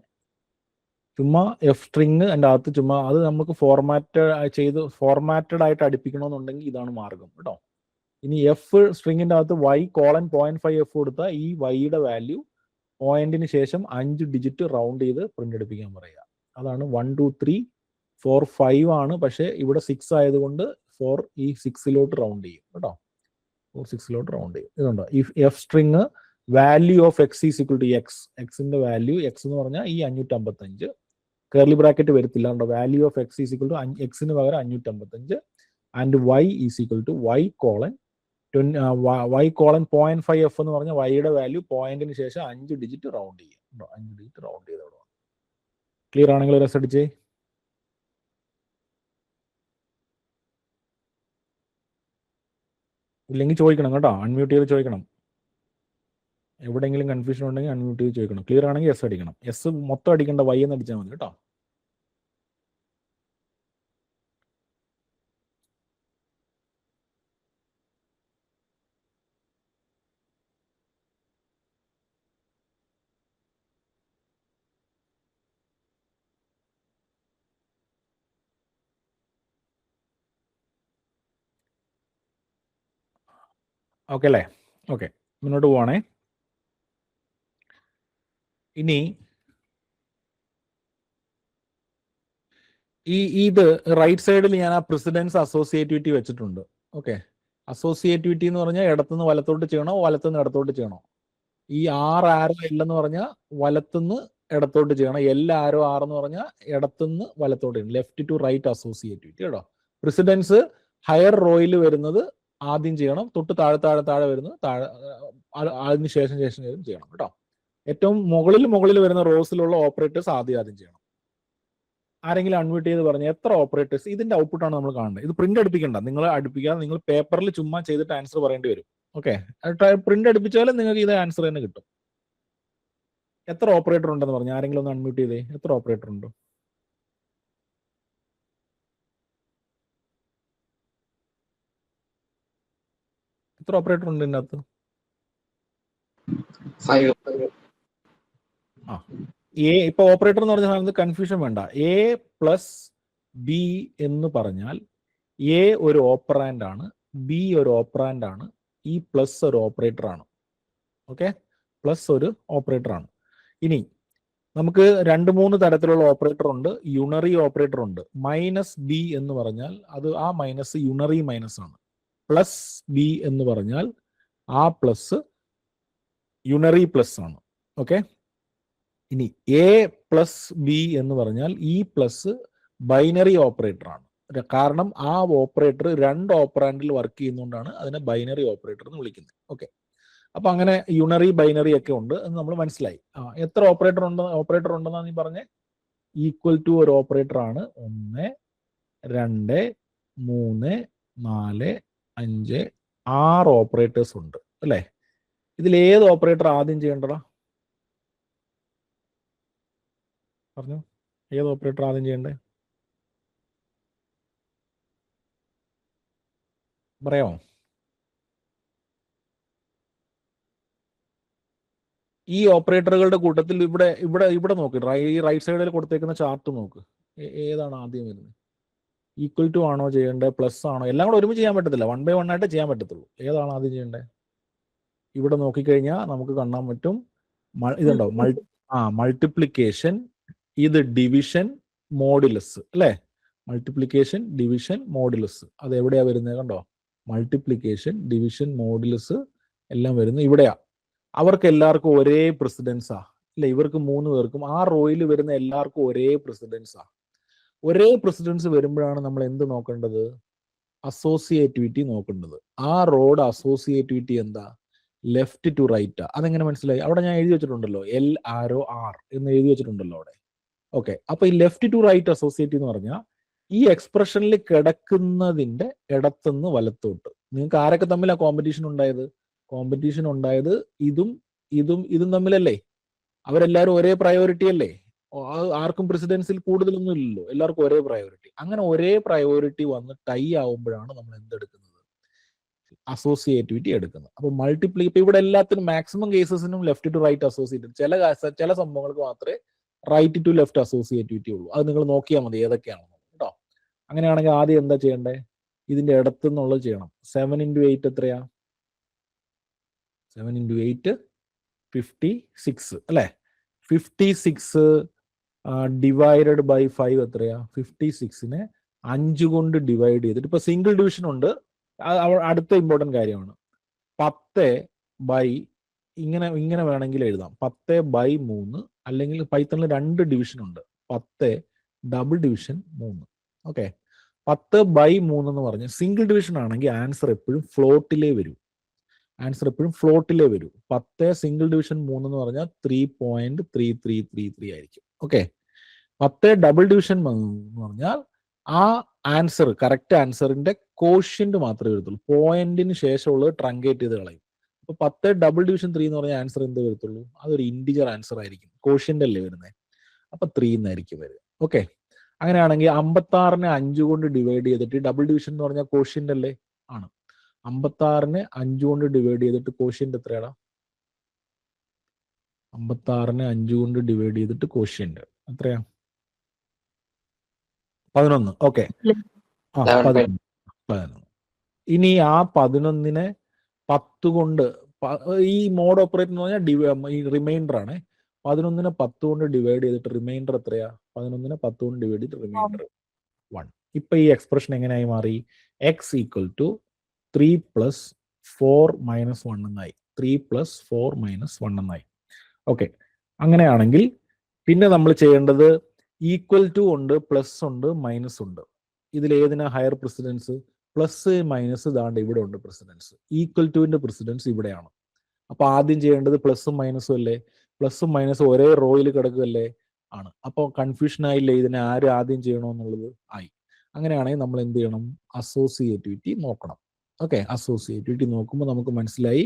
ചുമ്മാ എഫ് സ്ട്രിങ് എൻ്റെ അകത്ത് ചുമ്മാ അത് നമുക്ക് ഫോർമാറ്റഡ് ആയിട്ട് അടുപ്പിക്കണമെന്നുണ്ടെങ്കിൽ ഇതാണ് മാർഗം കേട്ടോ. ഇനി എഫ് സ്ട്രിങ്ങിന്റെ അകത്ത് y: 0.5 കൊടുത്താൽ ഈ വൈയുടെ വാല്യൂ പോയിന്റിന് ശേഷം 5 ഡിജിറ്റ് റൗണ്ട് ചെയ്ത് പ്രിന്റ് എടുപ്പിക്കാൻ പറയുക. അതാണ് 1 2 3 4 5 ആണ്, പക്ഷേ ഇവിടെ 6 ആയതുകൊണ്ട് 4 ഈ 6ലോട്ട് റൗണ്ട് ചെയ്യും കേട്ടോ. 6ലോട്ട് റൗണ്ട് ചെയ്യും. ഇതുണ്ടോ? ഈ F string value of X is equal to X, എക്സിന്റെ വാല്യൂ എക്സ് എന്ന് പറഞ്ഞാൽ ഈ 555, കേർലി ബ്രാക്കറ്റ് വരത്തില്ല. ഉണ്ടോ? Value of X is equal to എക്സിന് പകരം 555 and Y is equal to y: 0.5 എന്ന് പറഞ്ഞാൽ വൈയുടെ വാല്യൂ പോയിന്റിന് ശേഷം 5 ഡിജിറ്റ് റൗണ്ട് ചെയ്യും. 5 ഡിജിറ്റ് റൗണ്ട് ചെയ്ത്. ക്ലിയർ ആണെങ്കിൽ ഒരു അടിച്ചേ. ഇല്ലെങ്കിൽ ചോദിക്കണം കേട്ടോ, അൺമ്യൂട്ട് ചെയ്ത് ചോദിക്കണം. എവിടെയെങ്കിലും കൺഫ്യൂഷൻ ഉണ്ടെങ്കിൽ അൺമ്യൂട്ട് ചെയ്ത് ചോദിക്കണം. ക്ലിയർ ആണെങ്കിൽ എസ് അടിക്കണം. എസ് മൊത്തം അടിക്കേണ്ട, വൈ എന്ന് അടിച്ചാൽ മതി കേട്ടോ. ഓക്കെ അല്ലേ? ഓക്കെ, മുന്നോട്ട് പോവാണേ. ഇനി ഇത് റൈറ്റ് സൈഡിൽ ഞാൻ ആ പ്രസിഡൻസ് അസോസിയേറ്റിവിറ്റി വെച്ചിട്ടുണ്ട്. ഓക്കെ, അസോസിയേറ്റിവിറ്റി എന്ന് പറഞ്ഞാൽ ഇടത്തുനിന്ന് വലത്തോട്ട് ചെയ്യണോ വലത്തുനിന്ന് ഇടത്തോട്ട് ചെയ്യണോ? ഈ ആറ് ആരോ എല്ലെന്ന് പറഞ്ഞാൽ വലത്തുനിന്ന് ഇടത്തോട്ട് ചെയ്യണം. ആരോ എന്ന് പറഞ്ഞാൽ ഇടത്തുനിന്ന് വലത്തോട്ട് ചെയ്യണം. ലെഫ്റ്റ് ടു റൈറ്റ് അസോസിയേറ്റിവിറ്റി കേട്ടോ. പ്രസിഡൻസ് ഹയർ റോയിൽ വരുന്നത് ആദ്യം ചെയ്യണം, തൊട്ട് താഴെ വരുന്നത് അതിന് ശേഷം ചെയ്യണം കേട്ടോ. ഏറ്റവും മുകളിൽ വരുന്ന റോസിലുള്ള ഓപ്പറേറ്റേഴ്സ് ആദ്യം ചെയ്യണം. ആരെങ്കിലും അൺമ്യൂട്ട് ചെയ്ത് പറഞ്ഞ് എത്ര ഓപ്പറേറ്റേഴ്സ്? ഇതിന്റെ ഔട്ട്പുട്ടാണ് നമ്മൾ കാണേണ്ടത്. ഇത് പ്രിന്റ് അടുപ്പിക്കണ്ട, നിങ്ങൾ അടുപ്പിക്കാതെ നിങ്ങൾ പേപ്പറിൽ ചുമ്മാ ചെയ്തിട്ട് ആൻസർ പറയേണ്ടി വരും. ഓക്കെ, പ്രിന്റ് അടുപ്പിച്ചാലും നിങ്ങൾക്ക് ഇത് ആൻസർ തന്നെ കിട്ടും. എത്ര ഓപ്പറേറ്റർ ഉണ്ടെന്ന് പറഞ്ഞു ആരെങ്കിലും ഒന്ന് അൺമ്യൂട്ട് ചെയ്തേ. എത്ര ഓപ്പറേറ്റർ ഉണ്ട്? എത്ര ഓപ്പറേറ്റർ ഉണ്ട് ഇതിനകത്ത്? 5. ഇപ്പൊ ഓപ്പറേറ്റർ എന്ന് പറഞ്ഞ സാധനത്ത് കൺഫ്യൂഷൻ വേണ്ട. എ പ്ലസ് ബി എന്ന് പറഞ്ഞാൽ എ ഒരു ഓപ്പറാൻഡ് ആണ്, ബി ഒരു ഓപ്പറാൻഡ് ആണ്, ഈ പ്ലസ് ഒരു ഓപ്പറേറ്റർ ആണ്. ഓക്കെ, പ്ലസ് ഒരു ഓപ്പറേറ്റർ ആണ്. ഇനി നമുക്ക് 2-3 തരത്തിലുള്ള ഓപ്പറേറ്റർ ഉണ്ട്. യുണറി ഓപ്പറേറ്റർ ഉണ്ട്. മൈനസ് ബി എന്ന് പറഞ്ഞാൽ അത് ആ മൈനസ് യുണറി മൈനസ് ആണ്. പ്ലസ് ബി എന്ന് പറഞ്ഞാൽ ആ പ്ലസ് യുണറി പ്ലസ് ആണ്. ഓക്കെ, ഇനി എ പ്ലസ് ബി എന്ന് പറഞ്ഞാൽ ഈ പ്ലസ് ബൈനറി ഓപ്പറേറ്റർ ആണ്. കാരണം ആ ഓപ്പറേറ്റർ 2 ഓപ്പറാൻഡിൽ വർക്ക് ചെയ്യുന്നതുകൊണ്ടാണ് അതിനെ ബൈനറി ഓപ്പറേറ്റർ എന്ന് വിളിക്കുന്നത്. ഓക്കെ, അപ്പൊ അങ്ങനെ യുണറി ബൈനറി ഒക്കെ ഉണ്ട് എന്ന് നമ്മൾ മനസ്സിലായി. എത്ര ഓപ്പറേറ്റർ ഉണ്ടെന്നാണ് നീ പറഞ്ഞേ? ഈക്വൽ ടു ഒരു ഓപ്പറേറ്റർ ആണ്. 1, 2, 3, 4, 5, 6 ഓപ്പറേറ്റേഴ്സ് ഉണ്ട് അല്ലേ? ഇതിൽ ഏത് ഓപ്പറേറ്റർ ആദ്യം ചെയ്യേണ്ടടാ? പറഞ്ഞു, ഏത് ഓപ്പറേറ്റർ ആദ്യം ചെയ്യണ്ടേ? പറയാമോ? ഈ ഓപ്പറേറ്ററുകളുടെ കൂട്ടത്തിൽ ഇവിടെ ഇവിടെ ഇവിടെ നോക്ക്, ഈ റൈറ്റ് സൈഡിൽ കൊടുത്തേക്കുന്ന ചാർട്ട് നോക്ക്. ഏതാണ് ആദ്യം വരുന്നത്? ഈക്വൽ ടു ആണോ ചെയ്യേണ്ടത്, പ്ലസ് ആണോ? എല്ലാം കൂടെ ഒരുമിച്ച് ചെയ്യാൻ പറ്റത്തില്ല, 1 by 1 ആയിട്ട് ചെയ്യാൻ പറ്റത്തുള്ളൂ. ഏതാണ് ആദ്യം ചെയ്യേണ്ടത്? ഇവിടെ നോക്കിക്കഴിഞ്ഞാൽ നമുക്ക് കാണാൻ പറ്റും. ഇതുണ്ടോ? മൾട്ടിപ്ലിക്കേഷൻ, ഇത് ഡിവിഷൻ, മോഡുലസ് അല്ലേ? Multiplication, division, modulus. അത് എവിടെയാ വരുന്നത്? കണ്ടോ? മൾട്ടിപ്ലിക്കേഷൻ, ഡിവിഷൻ, മോഡുലസ് എല്ലാം വരുന്നത് ഇവിടെയാ. അവർക്ക് എല്ലാവർക്കും ഒരേ പ്രസിഡൻസാ അല്ല? ഇവർക്ക് 3 പേർക്കും ആ റോയിൽ വരുന്ന എല്ലാവർക്കും ഒരേ പ്രസിഡൻസാ. ഒരേ പ്രസിഡൻസ് വരുമ്പോഴാണ് നമ്മൾ എന്ത് നോക്കേണ്ടത്? അസോസിയേറ്റിവിറ്റി നോക്കേണ്ടത്. ആ റോഡ് അസോസിയേറ്റിവിറ്റി എന്താ? ലെഫ്റ്റ് ടു റൈറ്റാ. അതെങ്ങനെ മനസ്സിലായി? അവിടെ ഞാൻ എഴുതി വെച്ചിട്ടുണ്ടല്ലോ, L ആരോ R എന്ന് എഴുതി വെച്ചിട്ടുണ്ടല്ലോ അവിടെ. ഓക്കെ, അപ്പൊ ഈ ലെഫ്റ്റ് ടു റൈറ്റ് അസോസിയേറ്റ് എന്ന് പറഞ്ഞാൽ ഈ എക്സ്പ്രഷനിൽ കിടക്കുന്നതിന്റെ ഇടത്തുനിന്ന് വലത്തോട്ട്. നിങ്ങൾക്ക് ആരൊക്കെ തമ്മിലാ കോമ്പറ്റീഷൻ ഉണ്ടായത്? കോമ്പറ്റീഷൻ ഉണ്ടായത് ഇതും തമ്മിലല്ലേ? അവരെല്ലാവരും ഒരേ പ്രയോറിറ്റി അല്ലേ? ആർക്കും പ്രസിഡൻസിൽ കൂടുതലൊന്നും ഇല്ലല്ലോ, എല്ലാവർക്കും ഒരേ പ്രയോറിറ്റി. അങ്ങനെ ഒരേ പ്രയോറിറ്റി വന്ന് ടൈ ആവുമ്പോഴാണ് നമ്മൾ എന്തെടുക്കുന്നത്? അസോസിയേറ്റിവിറ്റി എടുക്കുന്നത്. അപ്പൊ ഇപ്പൊ ഇവിടെ എല്ലാത്തിനും മാക്സിമം കേസസിനും ലെഫ്റ്റ് ടു റൈറ്റ് അസോസിയേറ്റഡ്, ചില സംഭവങ്ങൾക്ക് മാത്രമേ റൈറ്റ് ടു ലെഫ്റ്റ് അസോസിയേറ്റിവിറ്റി ഉള്ളൂ. അത് നിങ്ങൾ നോക്കിയാൽ മതി ഏതൊക്കെയാണെന്ന് കേട്ടോ. അങ്ങനെയാണെങ്കിൽ ആദ്യം എന്താ ചെയ്യണ്ടേ? ഇതിന്റെ ഇടത്തുനിന്നുള്ളത് ചെയ്യണം. 7 into 8 എത്രയാ? 7 into 8 56 അല്ലേ? 56 ഡിവൈഡഡ് ബൈ 5 എത്രയാ? 56നെ 5 കൊണ്ട് ഡിവൈഡ് ചെയ്തിട്ട്, ഇപ്പൊ സിംഗിൾ ഡിവിഷൻ ഉണ്ട്, അടുത്ത ഇമ്പോർട്ടന്റ് കാര്യമാണ്. 10 ബൈ ഇങ്ങനെ വേണമെങ്കിൽ എഴുതാം. 10 by 3, അല്ലെങ്കിൽ പൈത്തണിൽ 2 ഡിവിഷൻ ഉണ്ട്. 10 ഡബിൾ ഡിവിഷൻ 3. ഓക്കെ, 10 by 3 എന്ന് പറഞ്ഞ് സിംഗിൾ ഡിവിഷൻ ആണെങ്കിൽ ആൻസർ എപ്പോഴും ഫ്ലോട്ടിലേ വരൂ. 10 സിംഗിൾ ഡിവിഷൻ 3 എന്ന് പറഞ്ഞാൽ 3.3333 ആയിരിക്കും. ഓക്കെ, 10 ഡബിൾ ഡിവിഷൻ എന്ന് പറഞ്ഞാൽ ആ ആൻസർ, കറക്റ്റ് ആൻസറിന്റെ കോഷ്യന്റ് മാത്രമേ വരത്തുള്ളൂ. പോയിന്റിന് ശേഷമുള്ളത് ട്രങ്കേറ്റ് ചെയ്ത് കളയും. അപ്പൊ 10 ഡബിൾ ഡിവിഷൻ 3 എന്ന് പറഞ്ഞാൽ ആൻസർ എന്ത് വരത്തുള്ളൂ? അതൊരു ഇന്റിജർ ആൻസർ ആയിരിക്കും. കോഷ്യന്റ് അല്ലേ വരുന്നത്, അപ്പൊ 3 എന്നായിരിക്കും വരിക. ഓക്കെ, അങ്ങനെയാണെങ്കിൽ 56നെ 5 കൊണ്ട് ഡിവൈഡ് ചെയ്തിട്ട്, ഡബിൾ ഡിവിഷൻ എന്ന് പറഞ്ഞാൽ കോഷ്യന്റ് അല്ലേ? ആണ്. 56നെ 5 കൊണ്ട് ഡിവൈഡ് ചെയ്തിട്ട് കോഷ്യന്റ് എത്രയാടാ? 56നെ 5 കൊണ്ട് ഡിവൈഡ് ചെയ്തിട്ട് കോഷ്യന്റ് എത്രയാ? 11. ഓക്കെ, 11. ഇനി ആ 11നെ 10 കൊണ്ട്, ഈ മോഡ് ഓപ്പറേറ്റ് എന്ന് പറഞ്ഞാൽ ഈ റിമൈൻഡർ ആണ്. 11നെ 10 കൊണ്ട് ഡിവൈഡ് ചെയ്തിട്ട് റിമൈൻഡർ എത്രയാ? 11നെ 10 കൊണ്ട് ഡിവൈഡ് ചെയ്തിട്ട് റിമൈൻഡർ 1. ഇപ്പൊ ഈ എക്സ്പ്രഷൻ എങ്ങനെയായി മാറി? x ഈക്വൽ ടു 3 + 4 - 1 എന്നായി. 3 + 4 - 1 എന്നായി. ഓക്കെ, അങ്ങനെയാണെങ്കിൽ പിന്നെ നമ്മൾ ചെയ്യേണ്ടത് ഈക്വൽ ടു ഉണ്ട്, പ്ലസ് ഉണ്ട്, മൈനസ് ഉണ്ട്. ഇതിൽ ഏതിനാ ഹയർ പ്രസിഡൻസ്? പ്ലസ് മൈനസ് ദാണ്ട് ഇവിടെ ഉണ്ട് പ്രസിഡൻസ്. ഈക്വൽ ടുവിന്റെ പ്രസിഡൻസ് ഇവിടെയാണ്. അപ്പൊ ആദ്യം ചെയ്യേണ്ടത് പ്ലസും മൈനസും അല്ലേ? പ്ലസും മൈനസും ഒരേ റോയിൽ കിടക്കുകയല്ലേ? ആണ്. അപ്പോൾ കൺഫ്യൂഷൻ ആയില്ലേ? ഇതിനെ ആര് ആദ്യം ചെയ്യണമെന്നുള്ളത് ആയി. അങ്ങനെയാണെങ്കിൽ നമ്മൾ എന്ത് ചെയ്യണം? അസോസിയേറ്റിവിറ്റി നോക്കണം. ഓക്കെ, അസോസിയേറ്റിവിറ്റി നോക്കുമ്പോൾ നമുക്ക് മനസ്സിലായി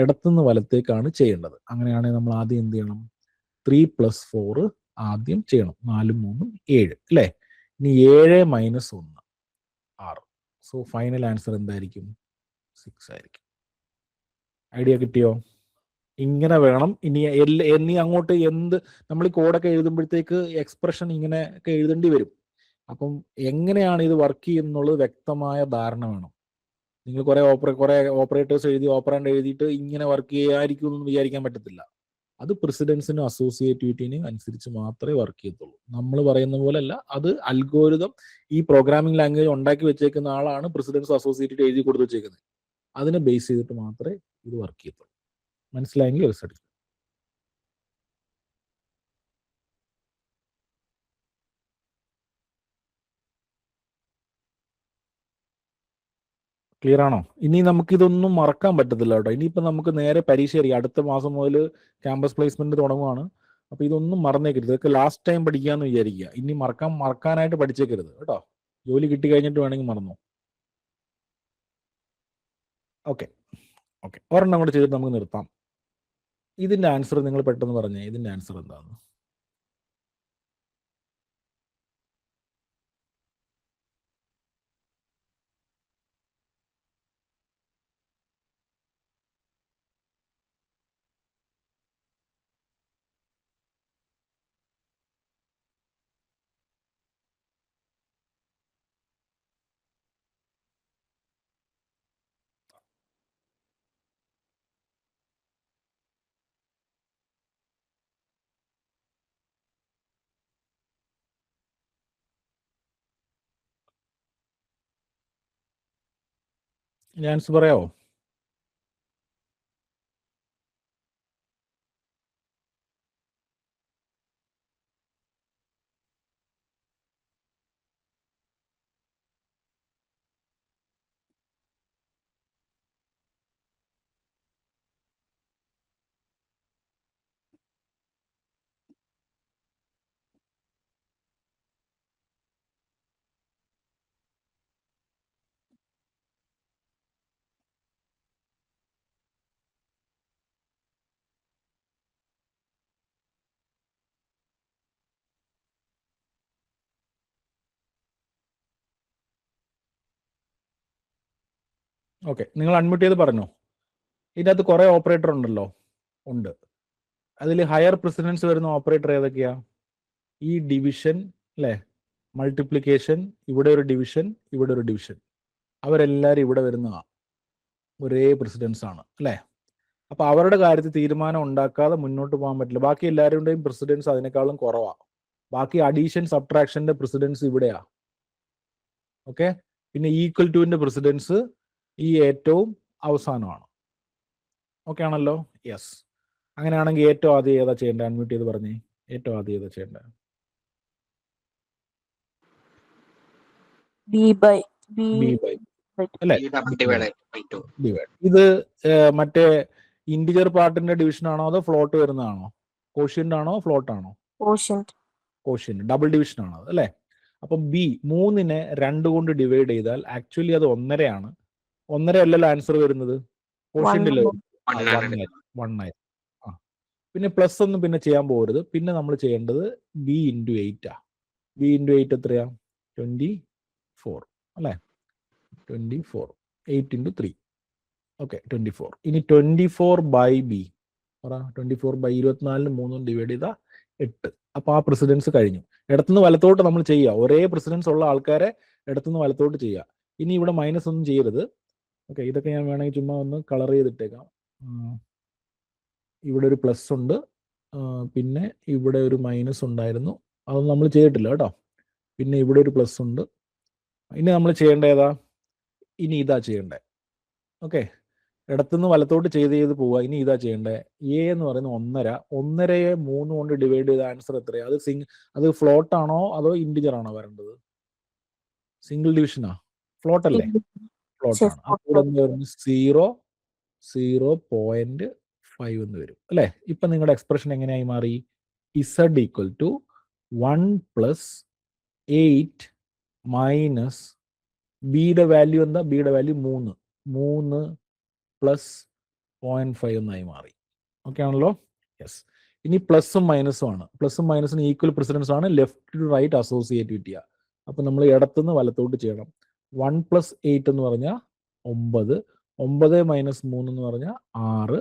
ഇടത്തുനിന്ന് വലത്തേക്കാണ് ചെയ്യേണ്ടത്. അങ്ങനെയാണെങ്കിൽ നമ്മൾ ആദ്യം എന്ത് ചെയ്യണം? 3 + 4 ആദ്യം ചെയ്യണം. 4 - 3 7 അല്ലേ? ഇനി 7 - 1 6. സോ ഫൈനൽ ആൻസർ എന്തായിരിക്കും? 6 ആയിരിക്കും. ഐഡിയ കിട്ടിയോ? ഇങ്ങനെ വേണം ഇനി എന്നീ അങ്ങോട്ട് എന്ത് നമ്മൾ ഈ കോഡൊക്കെ എഴുതുമ്പോഴത്തേക്ക് എക്സ്പ്രഷൻ ഇങ്ങനെ ഒക്കെ എഴുതേണ്ടി വരും. അപ്പം എങ്ങനെയാണ് ഇത് വർക്ക് ചെയ്യുന്നുള്ളത് വ്യക്തമായ ധാരണ വേണം. നിങ്ങൾ കുറെ ഓപ്പറേറ്റേഴ്സ് എഴുതി ഓപ്പറാൻഡ് എഴുതിയിട്ട് ഇങ്ങനെ വർക്ക് ചെയ്യായിരിക്കും എന്ന് വിചാരിക്കാൻ പറ്റത്തില്ല. അത് പ്രസിഡൻസിനും അസോസിയേറ്റിവിറ്റിനും അനുസരിച്ച് മാത്രമേ വർക്ക് ചെയ്യത്തുള്ളൂ. നമ്മൾ പറയുന്ന പോലെ അല്ല, അത് അൽഗോരിതം ഈ പ്രോഗ്രാമിംഗ് ലാംഗ്വേജ് ഉണ്ടാക്കി വെച്ചേക്കുന്ന ആളാണ് പ്രസിഡൻസ് അസോസിയേറ്റീവ് എഴുതി കൊടുത്ത് വെച്ചേക്കുന്നത്. അതിനെ ബേസ് ചെയ്തിട്ട് മാത്രമേ ഇത് വർക്ക് ചെയ്യത്തുള്ളൂ. മനസ്സിലായെങ്കിൽ റിസൾട്ട് ക്ലിയർ ആണോ? ഇനി നമുക്കിതൊന്നും മറക്കാൻ പറ്റത്തില്ല കേട്ടോ. ഇനിയിപ്പോൾ നമുക്ക് നേരെ പരീക്ഷ അറിയാം. അടുത്ത മാസം മുതൽ ക്യാമ്പസ് പ്ലേസ്മെന്റ് തുടങ്ങുവാണ്. അപ്പൊ ഇതൊന്നും മറന്നേക്കരുത്. ഇതൊക്കെ ലാസ്റ്റ് ടൈം പഠിക്കാന്ന് വിചാരിക്കുക. ഇനി മറക്കാനായിട്ട് പഠിച്ചേക്കരുത് കേട്ടോ. ജോലി കിട്ടി കഴിഞ്ഞിട്ട് വേണമെങ്കിൽ മറന്നു. ഓക്കെ ഓക്കെ, ഒരെണ്ണം കൂടെ ചെയ്തിട്ട് നമുക്ക് നിർത്താം. ഇതിന്റെ ആൻസർ നിങ്ങൾ പെട്ടെന്ന് പറഞ്ഞേ. ഇതിന്റെ ആൻസർ എന്താണ്? ആൻസർ പറയാവോ? ഓക്കെ, നിങ്ങൾ അൺമ്യൂട്ട് ചെയ്ത് പറഞ്ഞോ. ഇതിനകത്ത് കുറെ ഓപ്പറേറ്റർ ഉണ്ടല്ലോ. ഉണ്ട്. അതിൽ ഹയർ പ്രസിഡൻസ് വരുന്ന ഓപ്പറേറ്റർ ഏതൊക്കെയാ? ഈ ഡിവിഷൻ അല്ലേ, മൾട്ടിപ്ലിക്കേഷൻ, ഇവിടെ ഒരു ഡിവിഷൻ, ഇവിടെ ഒരു ഡിവിഷൻ, അവരെല്ലാവരും ഇവിടെ വരുന്ന ഒരേ പ്രസിഡൻസ് ആണ് അല്ലേ. അപ്പൊ അവരുടെ കാര്യത്തിൽ തീരുമാനം ഉണ്ടാക്കാതെ മുന്നോട്ട് പോകാൻ പറ്റില്ല. ബാക്കി എല്ലാവരുടെയും പ്രസിഡൻസ് അതിനേക്കാളും കുറവാണ്. ബാക്കി അഡീഷൻ സബ്ട്രാക്ഷന്റെ പ്രസിഡൻസ് ഇവിടെയാ. ഓക്കെ, പിന്നെ ഈക്വൽ ടുവിന്റെ പ്രസിഡൻസ് ഈ ഏറ്റവും അവസാനമാണ്. ഓക്കെ ആണല്ലോ? യെസ്. അങ്ങനെയാണെങ്കിൽ ഏറ്റവും ആദ്യം ഏതാ ചെയ്യേണ്ടത്? അൺമ്യൂട്ട് ചെയ്ത് പറഞ്ഞേ. ഏറ്റവും ആദ്യം ഏതാ ചെയ്യേണ്ടത്? അല്ലേ? ഇത് മറ്റേ ഇന്റിജർ പാർട്ടിന്റെ ഡിവിഷൻ ആണോ അതോ ഫ്ലോട്ട് വരുന്നതാണോ? കോഷ്യന്റ് ആണോ ഫ്ലോട്ട് ആണോ? കോഷ്യന്റ്. ഡബിൾ ഡിവിഷൻ ആണോ അത് അല്ലേ? അപ്പം ബി 3നെ 2 കൊണ്ട് ഡിവൈഡ് ചെയ്താൽ ആക്ച്വലി അത് 1.5 1.5 അല്ലല്ലോ ആൻസർ വരുന്നത്. കോഷ്യന്റ് 1 ആയി. ആ, പിന്നെ പ്ലസ് ഒന്നും പിന്നെ ചെയ്യാൻ പോകരുത്. പിന്നെ നമ്മൾ ചെയ്യേണ്ടത് ബി ഇൻറ്റു 8 ആ. ബി ഇൻറ്റു 8 എത്രയാ? 24 അല്ലേ? 24. 8 ഇൻറ്റു 3. ഓക്കെ, 24. ഇനി 24 ബൈ ബി. 24 ബൈ 24 3 ഡിവൈഡ് ചെയ്താൽ 8. അപ്പൊ ആ പ്രസിഡൻസ് കഴിഞ്ഞു. ഇടത്തുനിന്ന് വലത്തോട്ട് നമ്മൾ ചെയ്യുക. ഒരേ പ്രസിഡൻസ് ഉള്ള ആൾക്കാരെ ഇടത്തുനിന്ന് വലത്തോട്ട് ചെയ്യുക. ഇനി ഇവിടെ മൈനസ് ഒന്നും ചെയ്യരുത്. ഓക്കെ, ഇതൊക്കെ ഞാൻ വേണമെങ്കിൽ ചുമ്മാ ഒന്ന് കളർ ചെയ്തിട്ടേക്കാം. ഇവിടെ ഒരു പ്ലസ് ഉണ്ട്, പിന്നെ ഇവിടെ ഒരു മൈനസ് ഉണ്ടായിരുന്നു, അതൊന്നും നമ്മൾ ചെയ്തിട്ടില്ല കേട്ടോ. പിന്നെ ഇവിടെ ഒരു പ്ലസ് ഉണ്ട്. ഇനി നമ്മൾ ചെയ്യേണ്ട ഏതാ? ഇനി ഇതാ ചെയ്യേണ്ടത്. ഓക്കെ, ഇടത്തുനിന്ന് വലത്തോട്ട് ചെയ്ത് പോവുക. ഇനി ഇതാ ചെയ്യേണ്ടത്. എ എന്ന് പറയുന്നത് 1.5. 1.5യെ 3 കൊണ്ട് ഡിവൈഡ് ചെയ്ത ആൻസർ എത്രയാ? അത് ഫ്ലോട്ട് ആണോ അതോ ഇൻഡിജർ ആണോ വരേണ്ടത്? സിംഗിൾ ഡിവിഷനാ? ഫ്ലോട്ട് അല്ലേ? ഫ്ലോട്ട് ആണ്. അപ്പോൾ എന്ത് വരുന്നു? 0.5 എന്ന് വരും അല്ലേ? ഇപ്പൊ നിങ്ങളുടെ എക്സ്പ്രഷൻ എങ്ങനെയായി മാറി? ഇസഡ് ഈക്വൽ ടു 1 + 8 മൈനസ് ബിയുടെ വാല്യൂ എന്താ? ബിയുടെ വാല്യൂ 3 + 0.5 എന്നായി മാറി. ഓക്കെ ആണല്ലോ? യെസ്. ഇനി പ്ലസും മൈനസും ആണ്. പ്ലസും മൈനസിന് ഈക്വൽ പ്രസിഡൻസ് ആണ്. Left to right associativity. അപ്പൊ നമ്മൾ ഇടത്തുനിന്ന് വലത്തോട്ട് ചെയ്യണം. 1 + 8 എന്ന് പറഞ്ഞാൽ 9, 9 മൈനസ് 3 എന്ന് പറഞ്ഞാൽ 6.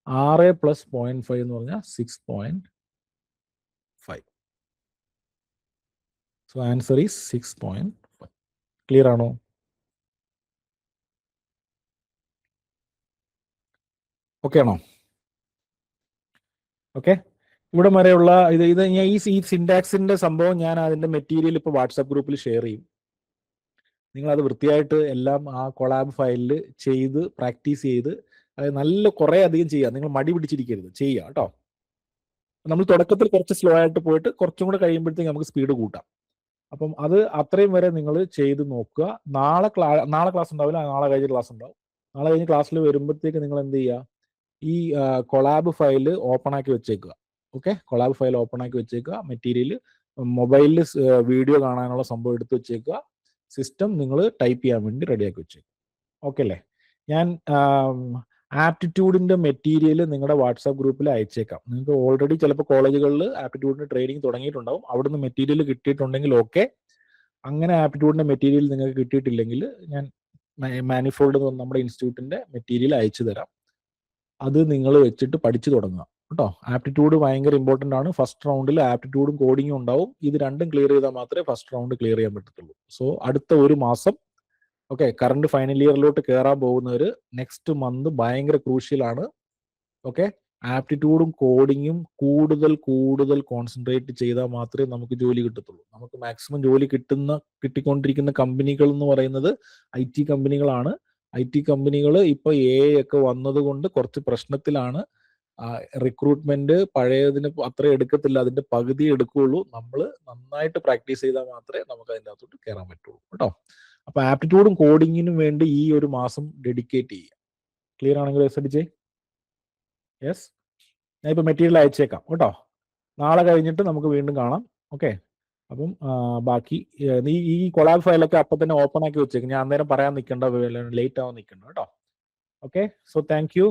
6 പ്ലസ് 0.5 എന്ന് പറഞ്ഞാൽ 6.5. So answer is 6.5. ക്ലിയർ ആണോ? ഓക്കെ ആണോ? ഓക്കെ, ഇവിടെ വരെയുള്ള ഇത് ഞാൻ ഈ സിൻടാക്സിന്റെ സംഭവം ഞാൻ അതിന്റെ മെറ്റീരിയൽ ഇപ്പോൾ വാട്സാപ്പ് ഗ്രൂപ്പിൽ ഷെയർ ചെയ്യും. നിങ്ങൾ അത് വൃത്തിയായിട്ട് എല്ലാം ആ കൊളാബ് ഫയലിൽ ചെയ്ത് പ്രാക്ടീസ് ചെയ്ത് അത് നല്ല കുറേ അധികം ചെയ്യുക. നിങ്ങൾ മടി പിടിച്ചിരിക്കരുത്, ചെയ്യുക കേട്ടോ. നമ്മൾ തുടക്കത്തിൽ കുറച്ച് സ്ലോ ആയിട്ട് പോയിട്ട് കുറച്ചും കൂടെ കഴിയുമ്പോഴത്തേക്ക് നമുക്ക് സ്പീഡ് കൂട്ടാം. അപ്പം അത് അത്രയും വരെ നിങ്ങൾ ചെയ്ത് നോക്കുക. നാളെ ക്ലാസ് ഉണ്ടാവില്ല, നാളെ കഴിഞ്ഞ് ക്ലാസ് ഉണ്ടാവും. നാളെ കഴിഞ്ഞ് ക്ലാസ്സിൽ വരുമ്പോഴത്തേക്ക് നിങ്ങൾ എന്ത് ചെയ്യുക, ഈ കൊളാബ് ഫയൽ ഓപ്പൺ ആക്കി വെച്ചേക്കുക. ഓക്കെ, കൊളാബ് ഫയൽ ഓപ്പൺ ആക്കി വെച്ചേക്കുക. മെറ്റീരിയൽ മൊബൈലിൽ വീഡിയോ കാണാനുള്ള സംഭവം എടുത്ത് വെച്ചേക്കുക. സിസ്റ്റം നിങ്ങൾ ടൈപ്പ് ചെയ്യാൻ വേണ്ടി റെഡിയാക്കി വെച്ചേക്കുക. ഓക്കെ അല്ലേ? ഞാൻ ആപ്റ്റിറ്റ്യൂഡിന്റെ മെറ്റീരിയൽ നിങ്ങളുടെ വാട്സാപ്പ് ഗ്രൂപ്പിൽ അയച്ചേക്കാം. നിങ്ങൾക്ക് ഓൾറെഡി ചിലപ്പോൾ കോളേജുകളിൽ ആപ്റ്റിറ്റ്യൂഡിന്റെ ട്രെയിനിങ് തുടങ്ങിയിട്ടുണ്ടാവും. അവിടുന്ന് മെറ്റീരിയൽ കിട്ടിയിട്ടുണ്ടെങ്കിൽ ഓക്കെ. അങ്ങനെ ആപ്റ്റിറ്റ്യൂഡിന്റെ മെറ്റീരിയൽ നിങ്ങൾക്ക് കിട്ടിയിട്ടില്ലെങ്കിൽ ഞാൻ മാനിഫോൾഡ് എന്ന് പറഞ്ഞ നമ്മുടെ ഇൻസ്റ്റിറ്റ്യൂട്ടിന്റെ മെറ്റീരിയൽ അയച്ചു തരാം. അത് നിങ്ങൾ വെച്ചിട്ട് പഠിച്ചു തുടങ്ങുക കേട്ടോ. ആപ്റ്റിറ്റ്യൂഡ് ഭയങ്കര ഇമ്പോർട്ടൻ്റ് ആണ്. ഫസ്റ്റ് റൗണ്ടിൽ ആപ്റ്റിറ്റ്യൂഡും കോഡിങ്ങും ഉണ്ടാവും. ഇത് രണ്ടും ക്ലിയർ ചെയ്താൽ മാത്രമേ ഫസ്റ്റ് റൗണ്ട് ക്ലിയർ ചെയ്യാൻ പറ്റത്തുള്ളൂ. സോ അടുത്ത ഒരു മാസം, ഓക്കെ, കറണ്ട് ഫൈനൽ ഇയറിലോട്ട് കയറാൻ പോകുന്നവർ നെക്സ്റ്റ് മന്ത് ഭയങ്കര ക്രൂഷ്യലാണ്. ഓക്കെ, ആപ്റ്റിറ്റ്യൂഡും കോഡിങ്ങും കൂടുതൽ കോൺസെൻട്രേറ്റ് ചെയ്താൽ മാത്രമേ നമുക്ക് ജോലി കിട്ടത്തുള്ളൂ. നമുക്ക് മാക്സിമം ജോലി കിട്ടിക്കൊണ്ടിരിക്കുന്ന കമ്പനികൾ എന്ന് പറയുന്നത് IT കമ്പനികളാണ്. IT കമ്പനികൾ ഇപ്പോൾ AI ഒക്കെ വന്നതുകൊണ്ട് കുറച്ച് പ്രശ്നത്തിലാണ്. റിക്രൂട്ട്മെന്റ് പഴയതിന് അത്ര എടുക്കത്തില്ല, അതിന്റെ പകുതി എടുക്കുകയുള്ളൂ. നമ്മൾ നന്നായിട്ട് പ്രാക്ടീസ് ചെയ്താൽ മാത്രമേ നമുക്ക് അതിൻ്റെ അകത്തോട്ട് കയറാൻ പറ്റുള്ളൂ കേട്ടോ. അപ്പൊ ആപ്റ്റിറ്റ്യൂഡും കോഡിങ്ങിനും വേണ്ടി ഈ ഒരു മാസം ഡെഡിക്കേറ്റ് ചെയ്യുക. ക്ലിയർ ആണെങ്കിൽ എസ്. യെസ്, ഞാൻ ഇപ്പൊ മെറ്റീരിയൽ അയച്ചേക്കാം കേട്ടോ. നാളെ കഴിഞ്ഞിട്ട് നമുക്ക് വീണ്ടും കാണാം. ഓക്കെ, അപ്പം ബാക്കി ഈ കൊളാബ് ഫയലൊക്കെ അപ്പൊ തന്നെ ഓപ്പൺ ആക്കി വെച്ചേക്കും. ഞാൻ അന്നേരം പറയാൻ നിൽക്കണ്ട, ലേറ്റ് ആവാൻ നിൽക്കണ്ട കേട്ടോ. Okay, so thank you.